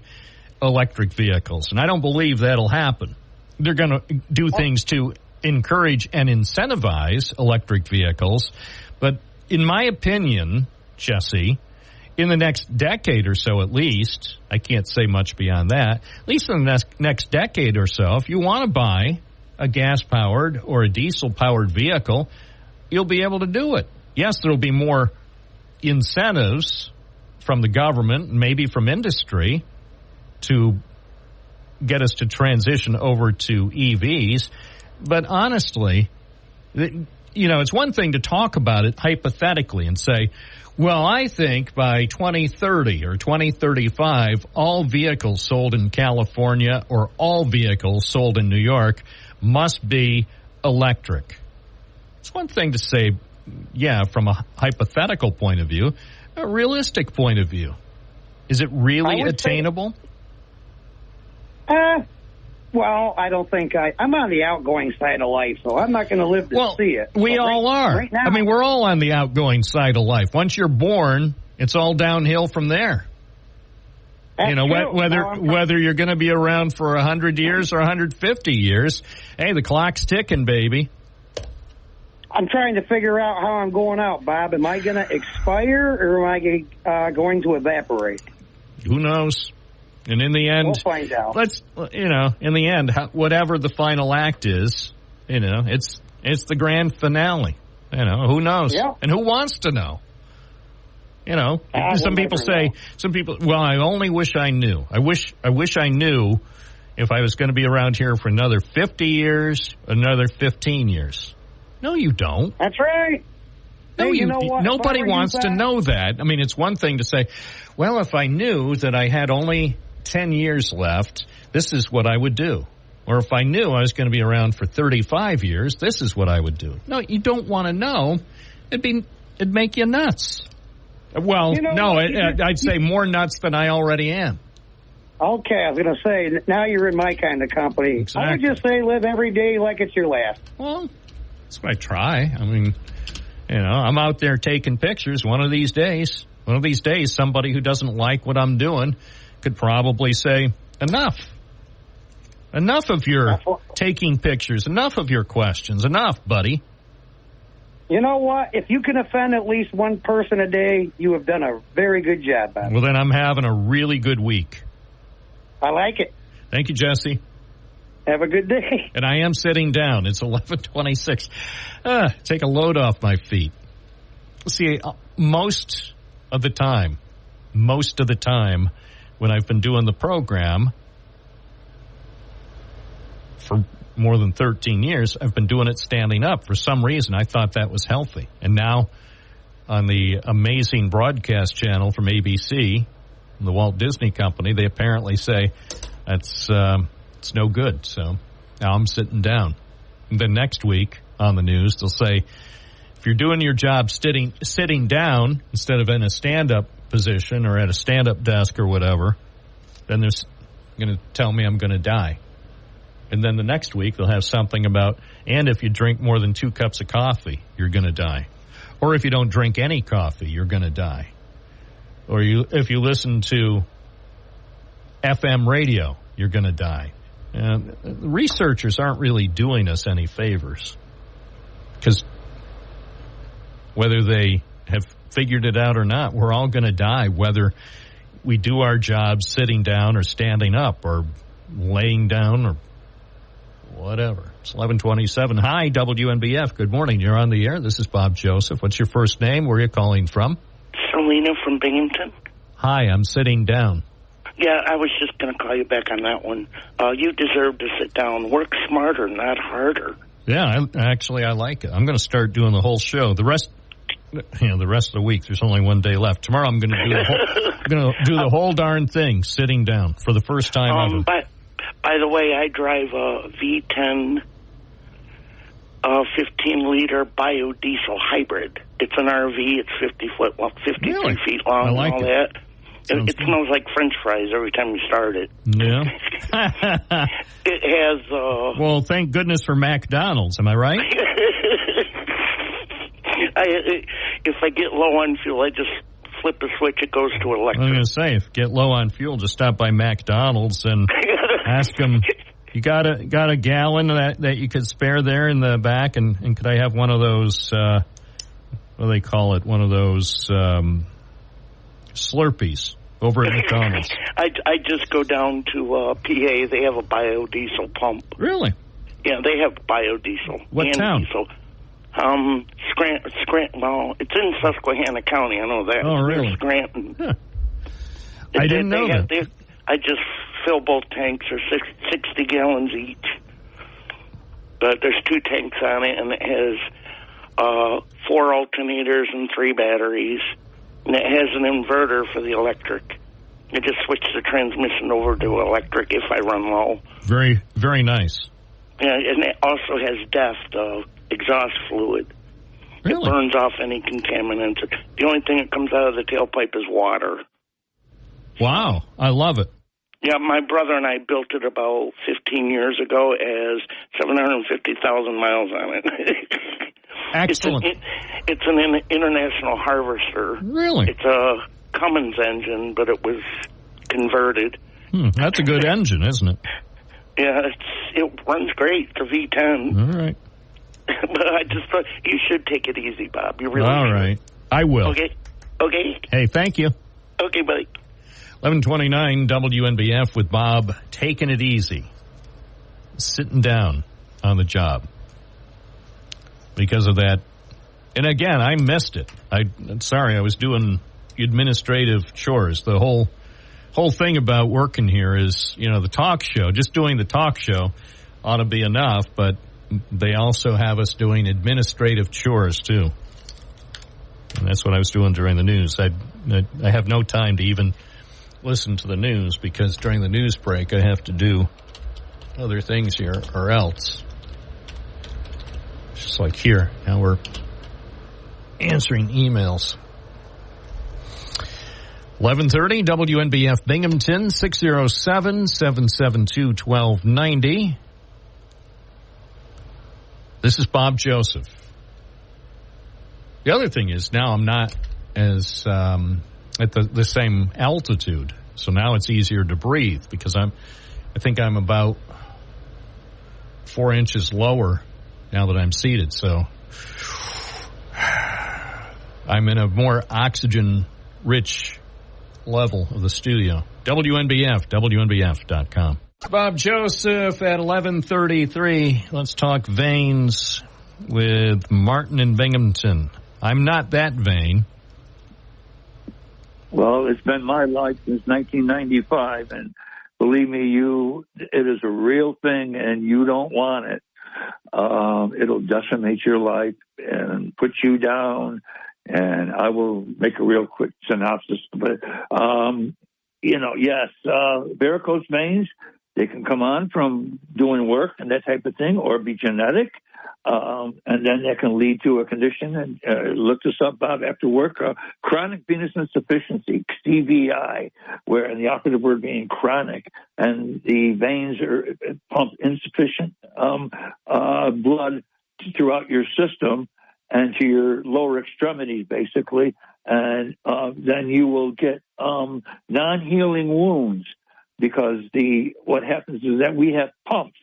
electric vehicles, and I don't believe that'll happen. They're going to do things to encourage and incentivize electric vehicles, but in my opinion, Jesse, in the next decade or so at least, I can't say much beyond that, at least in the next decade or so, if you want to buy a gas-powered or a diesel-powered vehicle, you'll be able to do it. Yes, there'll be more incentives from the government, maybe from industry, to get us to transition over to EVs. But honestly, you know, it's one thing to talk about it hypothetically and say, well, I think by 2030 or 2035, all vehicles sold in California or all vehicles sold in New York must be electric. It's one thing to say, yeah, from a hypothetical point of view, a realistic point of view. Is it really attainable? Well, I don't think I'm on the outgoing side of life, so I'm not going to live to see it. We all are. Right now, I mean, we're all on the outgoing side of life. Once you're born, it's all downhill from there. You know, whether you're going to be around for 100 years or 150 years, hey, the clock's ticking, baby. I'm trying to figure out how I'm going out, Bob. Am I going to expire or am I going to evaporate? Who knows? And in the end, we'll find out. In the end, whatever the final act is, you know, it's the grand finale. You know, who knows? Yep. And who wants to know? You know, some people say, well, I only wish I knew. I wish I knew if I was going to be around here for another 50 years, another 15 years. No, you don't. That's right. No, hey, you know what? Nobody wants to know that. I mean, it's one thing to say, well, if I knew that I had only 10 years left, this is what I would do. Or if I knew I was going to be around for 35 years, this is what I would do. No, you don't want to know. It'd make you nuts. Well, I'd say more nuts than I already am. Okay, I was going to say, now you're in my kind of company. Exactly. I would just say live every day like it's your last. Well, that's what I try. I mean, you know, I'm out there taking pictures. One of these days, somebody who doesn't like what I'm doing could probably say, enough. Enough of your taking pictures. Enough of your questions. Enough, buddy. You know what? If you can offend at least one person a day, you have done a very good job, Bob. Well, then I'm having a really good week. I like it. Thank you, Jesse. Have a good day. And I am sitting down. It's 11:26. Take a load off my feet. See, most of the time, when I've been doing the program for more than 13 years, I've been doing it standing up. For some reason, I thought that was healthy. And now on the amazing broadcast channel from ABC, the Walt Disney Company, they apparently say that's it's no good. So now I'm sitting down. And then next week on the news, they'll say, if you're doing your job sitting down instead of in a stand-up position or at a stand-up desk or whatever, then they're going to tell me I'm going to die. And then the next week they'll have something about, and if you drink more than 2 cups of coffee, you're going to die. Or if you don't drink any coffee, you're going to die. Or if you listen to FM radio, you're going to die. And researchers aren't really doing us any favors, because whether they have figured it out or not, we're all going to die, whether we do our jobs sitting down or standing up or laying down or whatever. It's 11:27. Hi, WNBF. Good morning. You're on the air. This is Bob Joseph. What's your first name? Where are you calling from? Selena from Binghamton. Hi, I'm sitting down. Yeah, I was just going to call you back on that one. You deserve to sit down. Work smarter, not harder. Yeah, I like it. I'm going to start doing the whole show. The rest of the week. There's only one day left. Tomorrow, I'm going to do the whole darn thing sitting down for the first time ever. By the way, I drive a V10 15-liter biodiesel hybrid. It's an RV. It's 53 really? feet long, I like and all it. that. It smells like French fries every time you start it. Yeah. It has... well, thank goodness for McDonald's. Am I right? If I get low on fuel, I just flip the switch. It goes to electric. I was going to say, if you get low on fuel, just stop by McDonald's and ask them, you got a gallon that you could spare there in the back, and could I have one of those, what do they call it, one of those Slurpees over at McDonald's? I just go down to PA. They have a biodiesel pump. Really? Yeah, they have biodiesel. What town? Diesel. Scranton. Well, it's in Susquehanna County. I know that. Oh, really? Scranton. Huh. I didn't know that. I just fill both tanks. They're 60 gallons each. But there's 2 tanks on it, and it has 4 alternators and 3 batteries. And it has an inverter for the electric. I just switch the transmission over to electric if I run low. Very, very nice. Yeah, and it also has DEF, exhaust fluid. Really? It burns off any contaminants. The only thing that comes out of the tailpipe is water. Wow, I love it. Yeah, my brother and I built it about 15 years ago as 750,000 miles on it. Excellent. It's an international harvester. Really? It's a Cummins engine, but it was converted. That's a good engine, isn't it? Yeah, it runs great. It's a V10. All right. But I just thought you should take it easy, Bob. You really All should. right. I will. Okay. Hey, thank you. Okay, buddy. 11:29 WNBF with Bob, taking it easy, sitting down on the job because of that. And again, I missed it. I'm sorry, I was doing administrative chores. The whole thing about working here is, the talk show, just doing the talk show ought to be enough, but they also have us doing administrative chores too. And that's what I was doing during the news. I have no time to even listen to the news because during the news break I have to do other things here or else. Just like here. Now we're answering emails. 11:30 WNBF Binghamton 607-772-1290. This is Bob Joseph. The other thing is now I'm not as at the same altitude, so now it's easier to breathe because I think I'm about 4 inches lower now that I'm seated, so I'm in a more oxygen-rich level of the studio. WNBF, WNBF.com. Bob Joseph at 11:33. Let's talk veins with Martin in Binghamton. I'm not that vain. Well, it's been my life since 1995, and believe me, it is a real thing, and you don't want it. It'll decimate your life and put you down, and I will make a real quick synopsis. But, yes, varicose veins, they can come on from doing work and that type of thing, or be genetic. And then that can lead to a condition, and look this up, Bob, after work, chronic venous insufficiency, CVI, where the operative word being chronic, and the veins pump insufficient blood throughout your system and to your lower extremities, basically, and then you will get non-healing wounds, because what happens is that we have pumps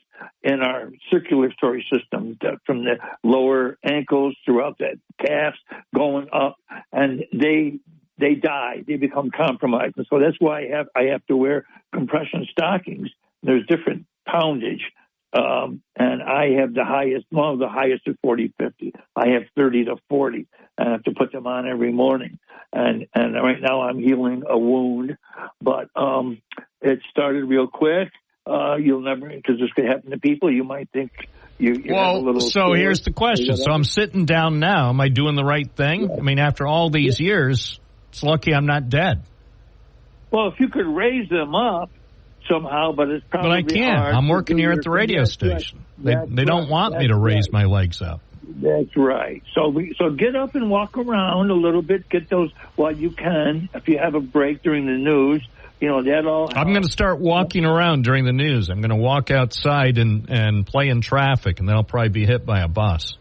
in our circulatory system from the lower ankles throughout the calves going up, and they die. They become compromised. And so that's why I have to wear compression stockings. There's different poundage. And I have one of the highest at 40-50. I have 30 to 40. I have to put them on every morning. And right now I'm healing a wound, but it started real quick. You'll never, because this could happen to people. You might think you have a little. So here's the question. So I'm sitting down now. Am I doing the right thing? I mean, after all these years, it's lucky I'm not dead. Well, if you could raise them up somehow, but it's probably hard. But I can't. I'm working here at the radio station. They don't want me to raise my legs up. That's right. So get up and walk around a little bit. Get those while you can. If you have a break during the news, that all. I'm going to start walking around during the news. I'm going to walk outside and play in traffic, and then I'll probably be hit by a bus.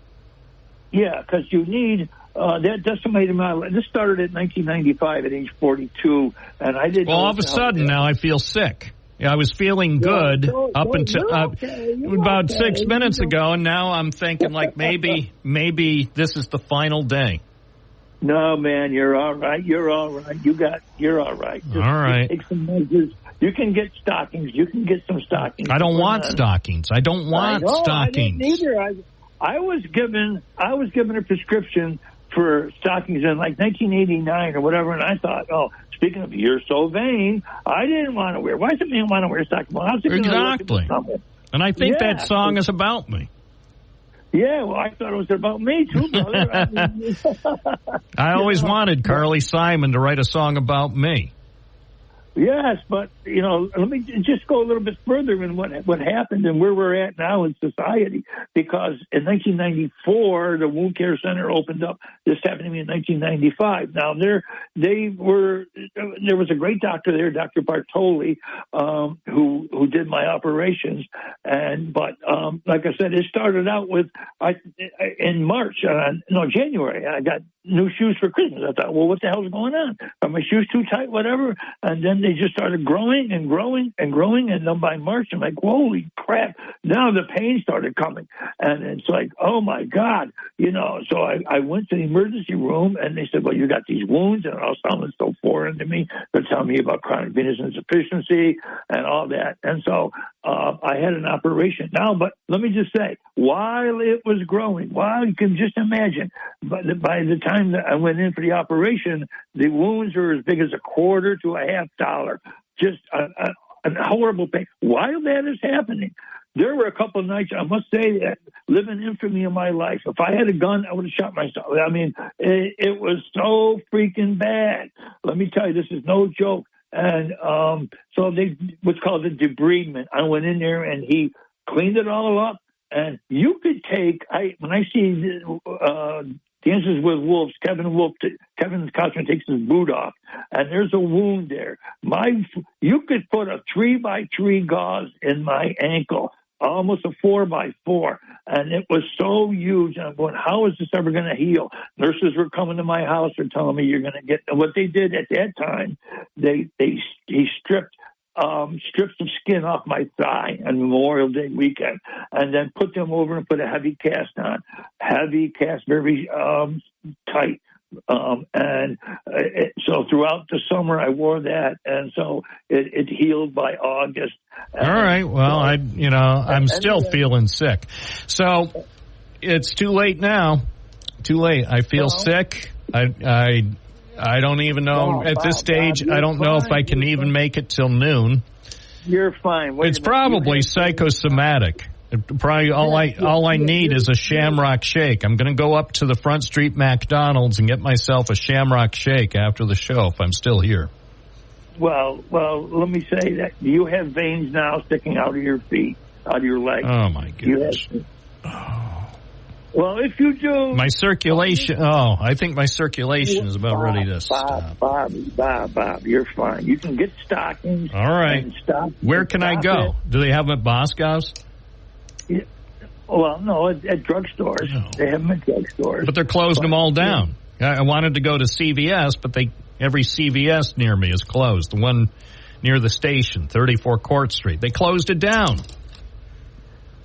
Yeah, because you need that decimated my life. This started at 1995 at age 42, and I didn't. Well, all of a sudden now I feel sick. Yeah, I was feeling good up until about 6 minutes ago, and now I'm thinking like maybe this is the final day. No, man, you're all right. You're all right. You're all right. All right. Take some measures. You can get stockings. You can get some stockings. I don't want stockings. I don't want stockings. I didn't either. I was given a prescription for stockings in like 1989 or whatever, and I thought, speaking of, you're so vain, I didn't want to wear. Why does a man want to wear stockings? Well, exactly. And I think that song is about me. Yeah, well, I thought it was about me too, brother. I always wanted Carly Simon to write a song about me. Yes, but, let me just go a little bit further in what happened and where we're at now in society. Because in 1994, the Wound Care Center opened up. This happened to me in 1995. Now, there was a great doctor there, Dr. Bartoli, who did my operations. But like I said, it started out with, in January, I got new shoes for Christmas. I thought, well, what the hell's going on? Are my shoes too tight, whatever? And then they just started growing and growing and growing. And then by March, I'm like, holy crap. Now the pain started coming. And it's like, oh, my God. So I went to the emergency room, and they said, well, you got these wounds. And all sounded so foreign to me. They're telling me about chronic venous insufficiency and all that. And so I had an operation. Now, but let me just say, while it was growing, you can just imagine, by the time that I went in for the operation, the wounds were as big as $0.25 to $0.50. Just a horrible pain. While that is happening, there were a couple of nights, I must say, that living infamy in my life. If I had a gun, I would have shot myself. I mean, it was so freaking bad. Let me tell you, this is no joke. And so what's called a debridement. I went in there, and he cleaned it all up. And you could when I see Dances with Wolves, Kevin Costner takes his boot off, and there's a wound there. You could put a 3x3 gauze in my ankle, almost a 4x4, and it was so huge. And I'm going, how is this ever going to heal? Nurses were coming to my house and telling me you're going to get. And what they did at that time, he stripped strips of skin off my thigh on Memorial Day weekend, and then put them over and put a heavy cast on. Heavy cast, very tight. So throughout the summer, I wore that, and so it healed by August. All right. Well, I'm still feeling sick. So it's too late now. Too late. I feel sick. I don't even know at this stage. I don't know if I can even make it till noon. You're fine. It's probably psychosomatic. Probably all I need is a Shamrock Shake. I'm going to go up to the Front Street McDonald's and get myself a Shamrock Shake after the show if I'm still here. Well, let me say that you have veins now sticking out of your feet, out of your legs. Oh, my goodness. Well, if you do... My circulation... I think my circulation is about ready to stop. Bob, you're fine. You can get stockings. All right. Where can I go? Do they have them at Boscov's? Yeah. Well, no, at drugstores. No. They have them at drugstores. But they're closing them all down. Yeah. I wanted to go to CVS, but every CVS near me is closed. The one near the station, 34 Court Street. They closed it down.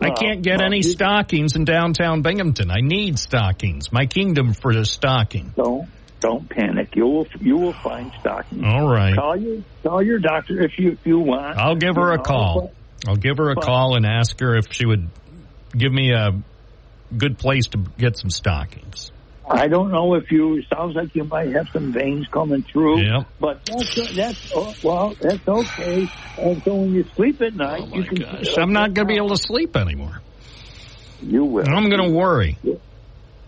I can't get any stockings in downtown Binghamton. I need stockings. My kingdom for the stocking. Don't panic. You will find stockings. All right. Call your doctor if you want. I'll give her a call. I'll give her a call and ask her if she would give me a good place to get some stockings. I don't know if sounds like you might have some veins coming through. Yep. But that's okay. And so when you sleep at night, you can... Gosh, I'm not going to be able to sleep anymore. You will. I'm going to worry.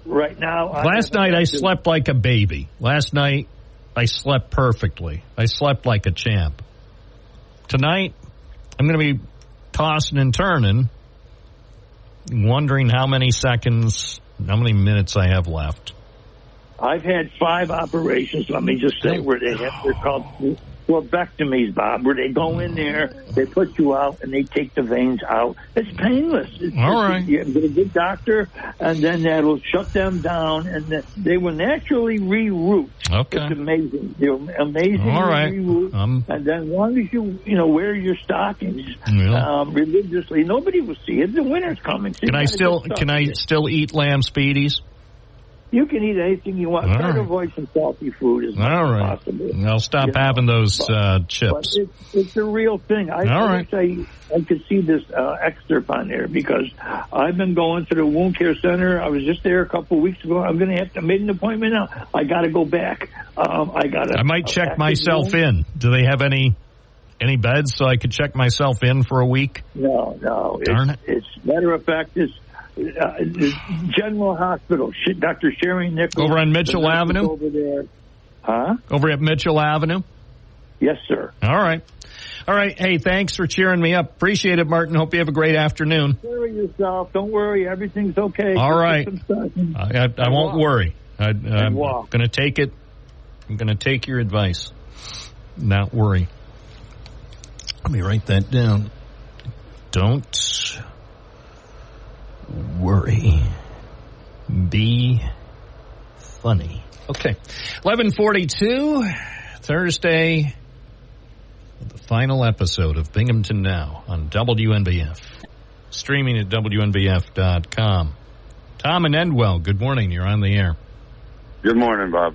Right now... Last night I slept like a baby. Last night I slept perfectly. I slept like a champ. Tonight I'm going to be tossing and turning, wondering how many minutes I have left. I've had 5 operations, let me just say, where they're called lobectomies, Bob, where they go in there, they put you out, and they take the veins out. It's painless. All right. You get a good doctor, and then that'll shut them down, and they will naturally reroute. Okay. It's amazing. They're amazing. All right. Reroute. And then as long as you wear your stockings religiously, nobody will see it. The winter's coming. So can I still eat lamb speedies? You can eat anything you want. Try to avoid some salty food as much as possible. I'll stop having those chips. But it's a real thing. I could see this excerpt on there because I've been going to the wound care center. I was just there a couple of weeks ago. I'm going to have to make an appointment now. I got to go back. I might check myself in. Do they have any beds so I could check myself in for a week? No. Darn it. It's matter of fact, General Hospital, Dr. Sherry Nichols. Over on Mitchell Avenue? Over there. Huh? Over at Mitchell Avenue? Yes, sir. All right. Hey, thanks for cheering me up. Appreciate it, Martin. Hope you have a great afternoon. Don't worry yourself. Don't worry. Everything's okay. All right. I won't worry. I'm going to take it. I'm going to take your advice. Not worry. Let me write that down. Don't worry. Be funny. Okay. 11:42, Thursday, the final episode of Binghamton Now on WNBF. Streaming at WNBF.com. Tom and Endwell, good morning. You're on the air. Good morning, Bob.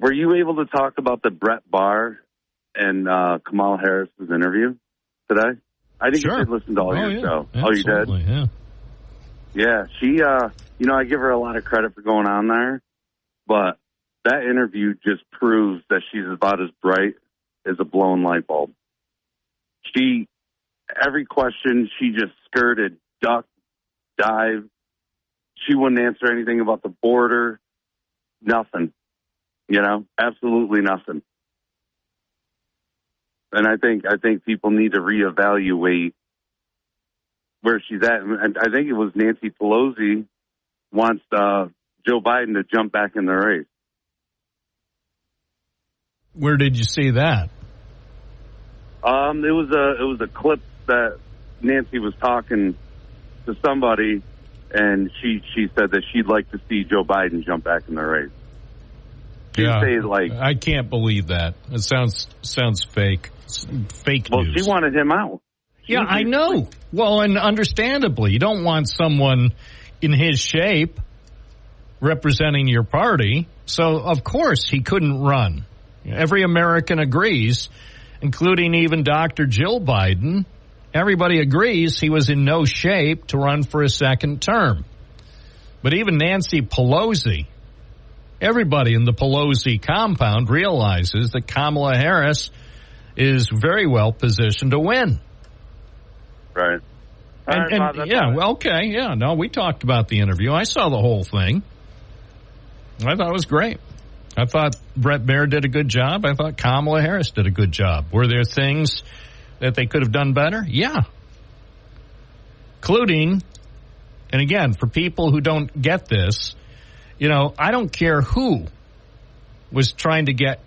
Were you able to talk about the Brett Barr and Kamala Harris's interview today? I think you did listen to all your show. Absolutely, oh, you did? Yeah. Yeah, she, I give her a lot of credit for going on there, but that interview just proves that she's about as bright as a blown light bulb. Every question, she just skirted, ducked, dived. She wouldn't answer anything about the border. Nothing. Absolutely nothing. And I think people need to reevaluate where she's at. And I think it was Nancy Pelosi wants Joe Biden to jump back in the race. Where did you see that? It was a clip that Nancy was talking to somebody, and she said that she'd like to see Joe Biden jump back in the race. I can't believe that. It sounds fake. It's fake news. Well, she wanted him out. Yeah, I know. Well, and understandably, you don't want someone in his shape representing your party. So, of course, he couldn't run. Every American agrees, including even Dr. Jill Biden. Everybody agrees he was in no shape to run for a second term. But even Nancy Pelosi, everybody in the Pelosi compound realizes that Kamala Harris is very well positioned to win. Right. We talked about the interview. I saw the whole thing. I thought it was great. I thought Brett Baer did a good job. I thought Kamala Harris did a good job. Were there things that they could have done better? Yeah. Including, and again, for people who don't get this, I don't care who was trying to get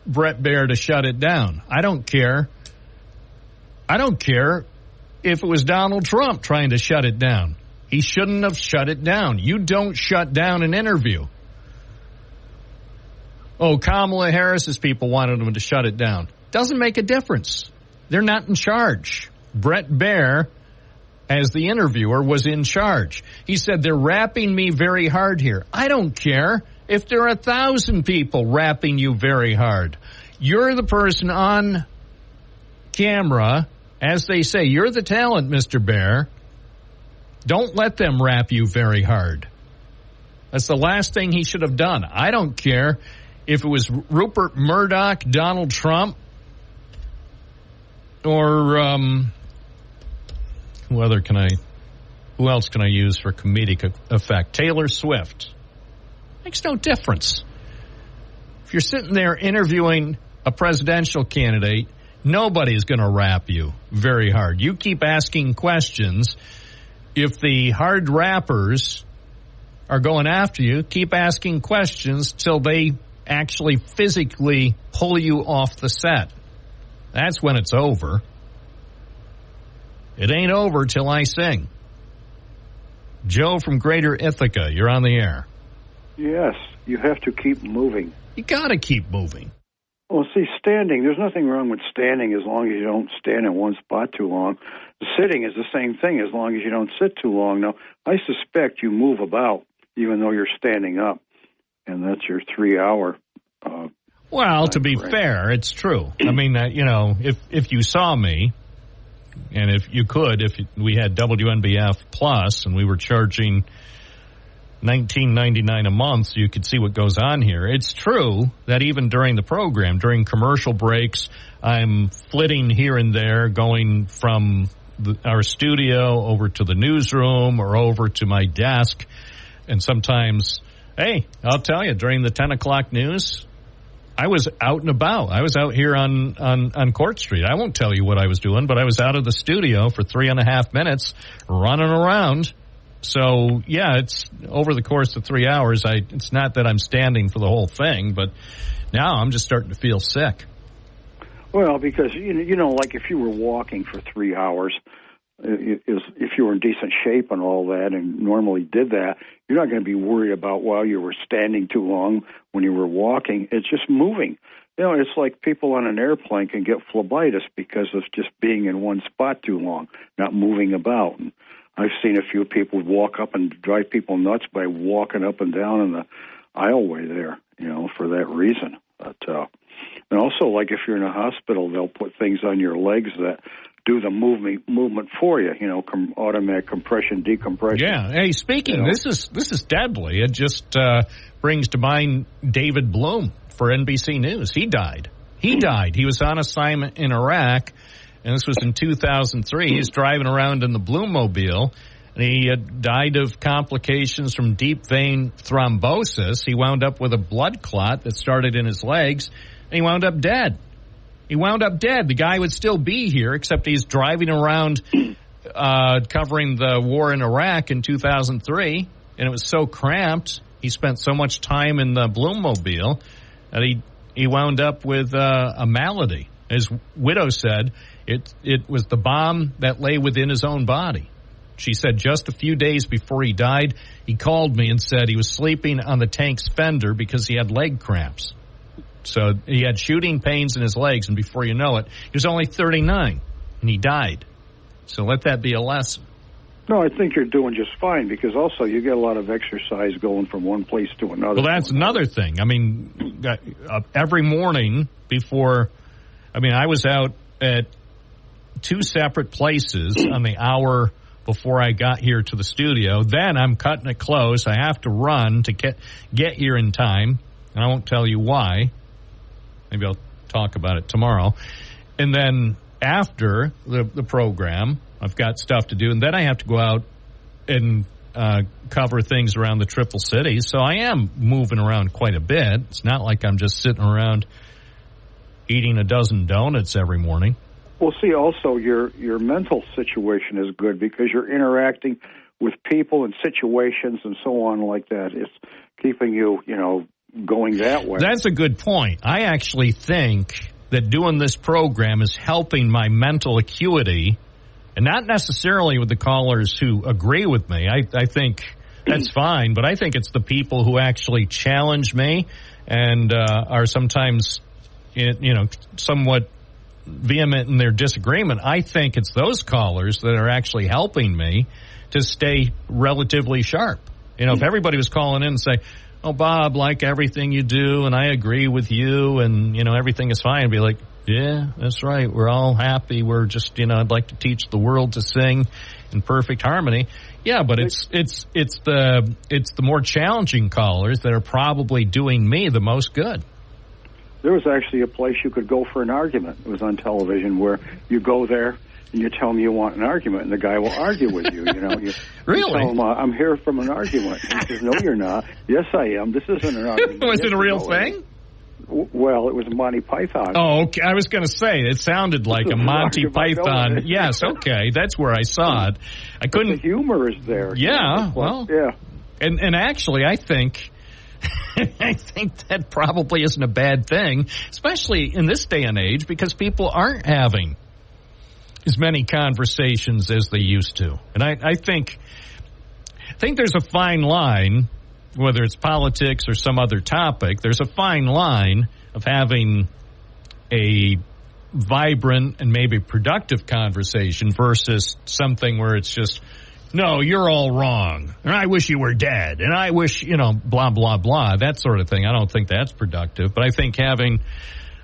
Brett Baer to shut it down. I don't care if it was Donald Trump trying to shut it down. He shouldn't have shut it down. You don't shut down an interview. Oh, Kamala Harris's people wanted him to shut it down. Doesn't make a difference. They're not in charge. Brett Baer, as the interviewer, was in charge. He said, they're rapping me very hard here. I don't care if there are 1,000 people rapping you very hard. You're the person on camera, as they say. You're the talent, Mr. Baer. Don't let them rap you very hard. That's the last thing he should have done. I don't care if it was Rupert Murdoch, Donald Trump, or who else can I use for comedic effect? Taylor Swift. Makes no difference. If you're sitting there interviewing a presidential candidate, nobody's going to rap you very hard. You keep asking questions. If the hard rappers are going after you, keep asking questions till they actually physically pull you off the set. That's when it's over. It ain't over till I sing. Joe from Greater Ithaca, you're on the air. Yes, you have to keep moving. You got to keep moving. Well, see, standing, there's nothing wrong with standing as long as you don't stand in one spot too long. Sitting is the same thing as long as you don't sit too long. Now, I suspect you move about even though you're standing up, and that's your 3-hour Well, to be fair, it's true. I mean, if you saw me, and if we had WNBF Plus and we were charging $19.99 a month, so you could see what goes on here. It's true that even during the program, during commercial breaks, I'm flitting here and there, going from our studio over to the newsroom or over to my desk. And sometimes, hey, I'll tell you, during the 10 o'clock news, I was out and about. I was out here on Court Street. I won't tell you what I was doing, but I was out of the studio for 3.5 minutes running around. So, yeah, it's over the course of 3 hours. It's not that I'm standing for the whole thing, but now I'm just starting to feel sick. Well, because, like if you were walking for 3 hours, if you were in decent shape and all that and normally did that, you're not going to be worried about while you were standing too long when you were walking. It's just moving. It's like people on an airplane can get phlebitis because of just being in one spot too long, not moving about. And I've seen a few people walk up and drive people nuts by walking up and down in the aisleway there, for that reason. But and also, like if you're in a hospital, they'll put things on your legs that do the movement for you. Automatic compression, decompression. Yeah. Hey, speaking, this is deadly. It just brings to mind David Bloom for NBC News. He died. He was on assignment in Iraq, and this was in 2003. He's driving around in the Bloommobile, and he had died of complications from deep vein thrombosis. He wound up with a blood clot that started in his legs, and he wound up dead. The guy would still be here, except he's driving around covering the war in Iraq in 2003, and it was so cramped. He spent so much time in the Bloommobile that he wound up with a malady. His widow said it was the bomb that lay within his own body. She said just a few days before he died, he called me and said he was sleeping on the tank's fender because he had leg cramps. So he had shooting pains in his legs, and before you know it, he was only 39, and he died. So let that be a lesson. No, I think you're doing just fine because also you get a lot of exercise going from one place to another. Well, that's another thing. I mean, every morning before, I was out at 2 separate places on the hour before I got here to the studio. Then I'm cutting it close. I have to run to get here in time, and I won't tell you why. Maybe I'll talk about it tomorrow. And then after the program, I've got stuff to do, and then I have to go out and cover things around the Triple Cities. So I am moving around quite a bit. It's not like I'm just sitting around eating a dozen donuts every morning. Well, see, also your mental situation is good because you're interacting with people and situations and so on like that. It's keeping you, going that way. That's a good point. I actually think that doing this program is helping my mental acuity, and not necessarily with the callers who agree with me. I think that's fine, but I think it's the people who actually challenge me and are sometimes, somewhat vehement in their disagreement. I think it's those callers that are actually helping me to stay relatively sharp. If everybody was calling in and say, "Oh, Bob, like everything you do, and I agree with you, and, everything is fine," I'd be like, "Yeah, that's right. We're all happy. We're just, I'd like to teach the world to sing in perfect harmony." Yeah, but it's the more challenging callers that are probably doing me the most good. There was actually a place you could go for an argument. It was on television where you go there and you tell him you want an argument, and the guy will argue with you. You really? You tell him, "I'm here from an argument." He says, "No, you're not." "Yes, I am. This isn't an argument." Was it a real thing? Well, it was Monty Python. Oh, okay. I was going to say, it sounded like a Monty Python. Yes, okay. That's where I saw it. I couldn't. But the humor is there. Yeah, well. Yeah. And actually, I think that probably isn't a bad thing, especially in this day and age, because people aren't having as many conversations as they used to. And I think there's a fine line, whether it's politics or some other topic, there's a fine line of having a vibrant and maybe productive conversation versus something where it's just, "No, you're all wrong, and I wish you were dead, and I wish, blah, blah, blah," that sort of thing. I don't think that's productive. But I think having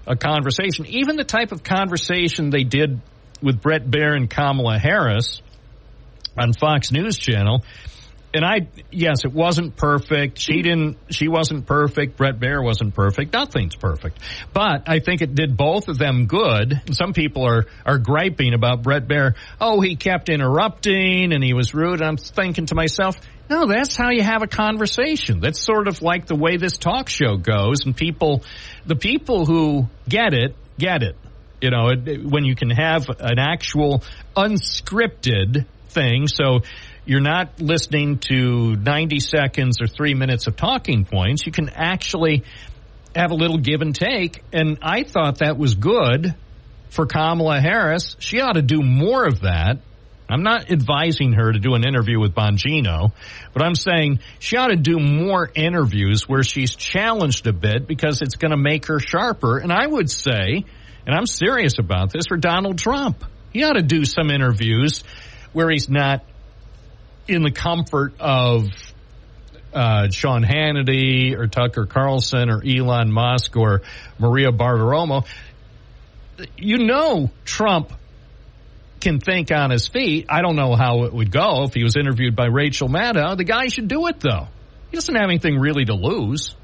a conversation, even the type of conversation they did with Brett Baer and Kamala Harris on Fox News Channel, and yes, it wasn't perfect. She wasn't perfect. Brett Baer wasn't perfect. Nothing's perfect. But I think it did both of them good. And some people are griping about Brett Baer. "Oh, he kept interrupting and he was rude." I'm thinking to myself, no, that's how you have a conversation. That's sort of like the way this talk show goes. And the people who get it. When you can have an actual unscripted thing, so you're not listening to 90 seconds or 3 minutes of talking points. You can actually have a little give and take, and I thought that was good for Kamala Harris. She ought to do more of that. I'm not advising her to do an interview with Bongino, but I'm saying she ought to do more interviews where she's challenged a bit because it's going to make her sharper. And I would say, and I'm serious about this, for Donald Trump. He ought to do some interviews where he's not in the comfort of Sean Hannity or Tucker Carlson or Elon Musk or Maria Bartiromo. Trump can think on his feet. I don't know how it would go if he was interviewed by Rachel Maddow. The guy should do it, though. He doesn't have anything really to lose.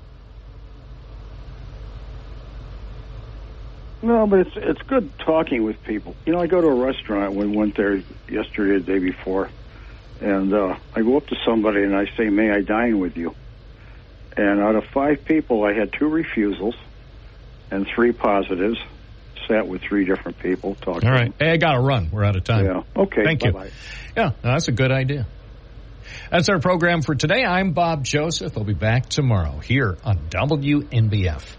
No, but it's good talking with people. I go to a restaurant. We went there yesterday, the day before, and I go up to somebody and I say, "May I dine with you?" And out of 5 people, I had 2 refusals and 3 positives. Sat with 3 different people talking. All right. Hey, I got to run. We're out of time. Yeah. Okay. Thank you. Bye-bye. Yeah, that's a good idea. That's our program for today. I'm Bob Joseph. I'll be back tomorrow here on WNBF.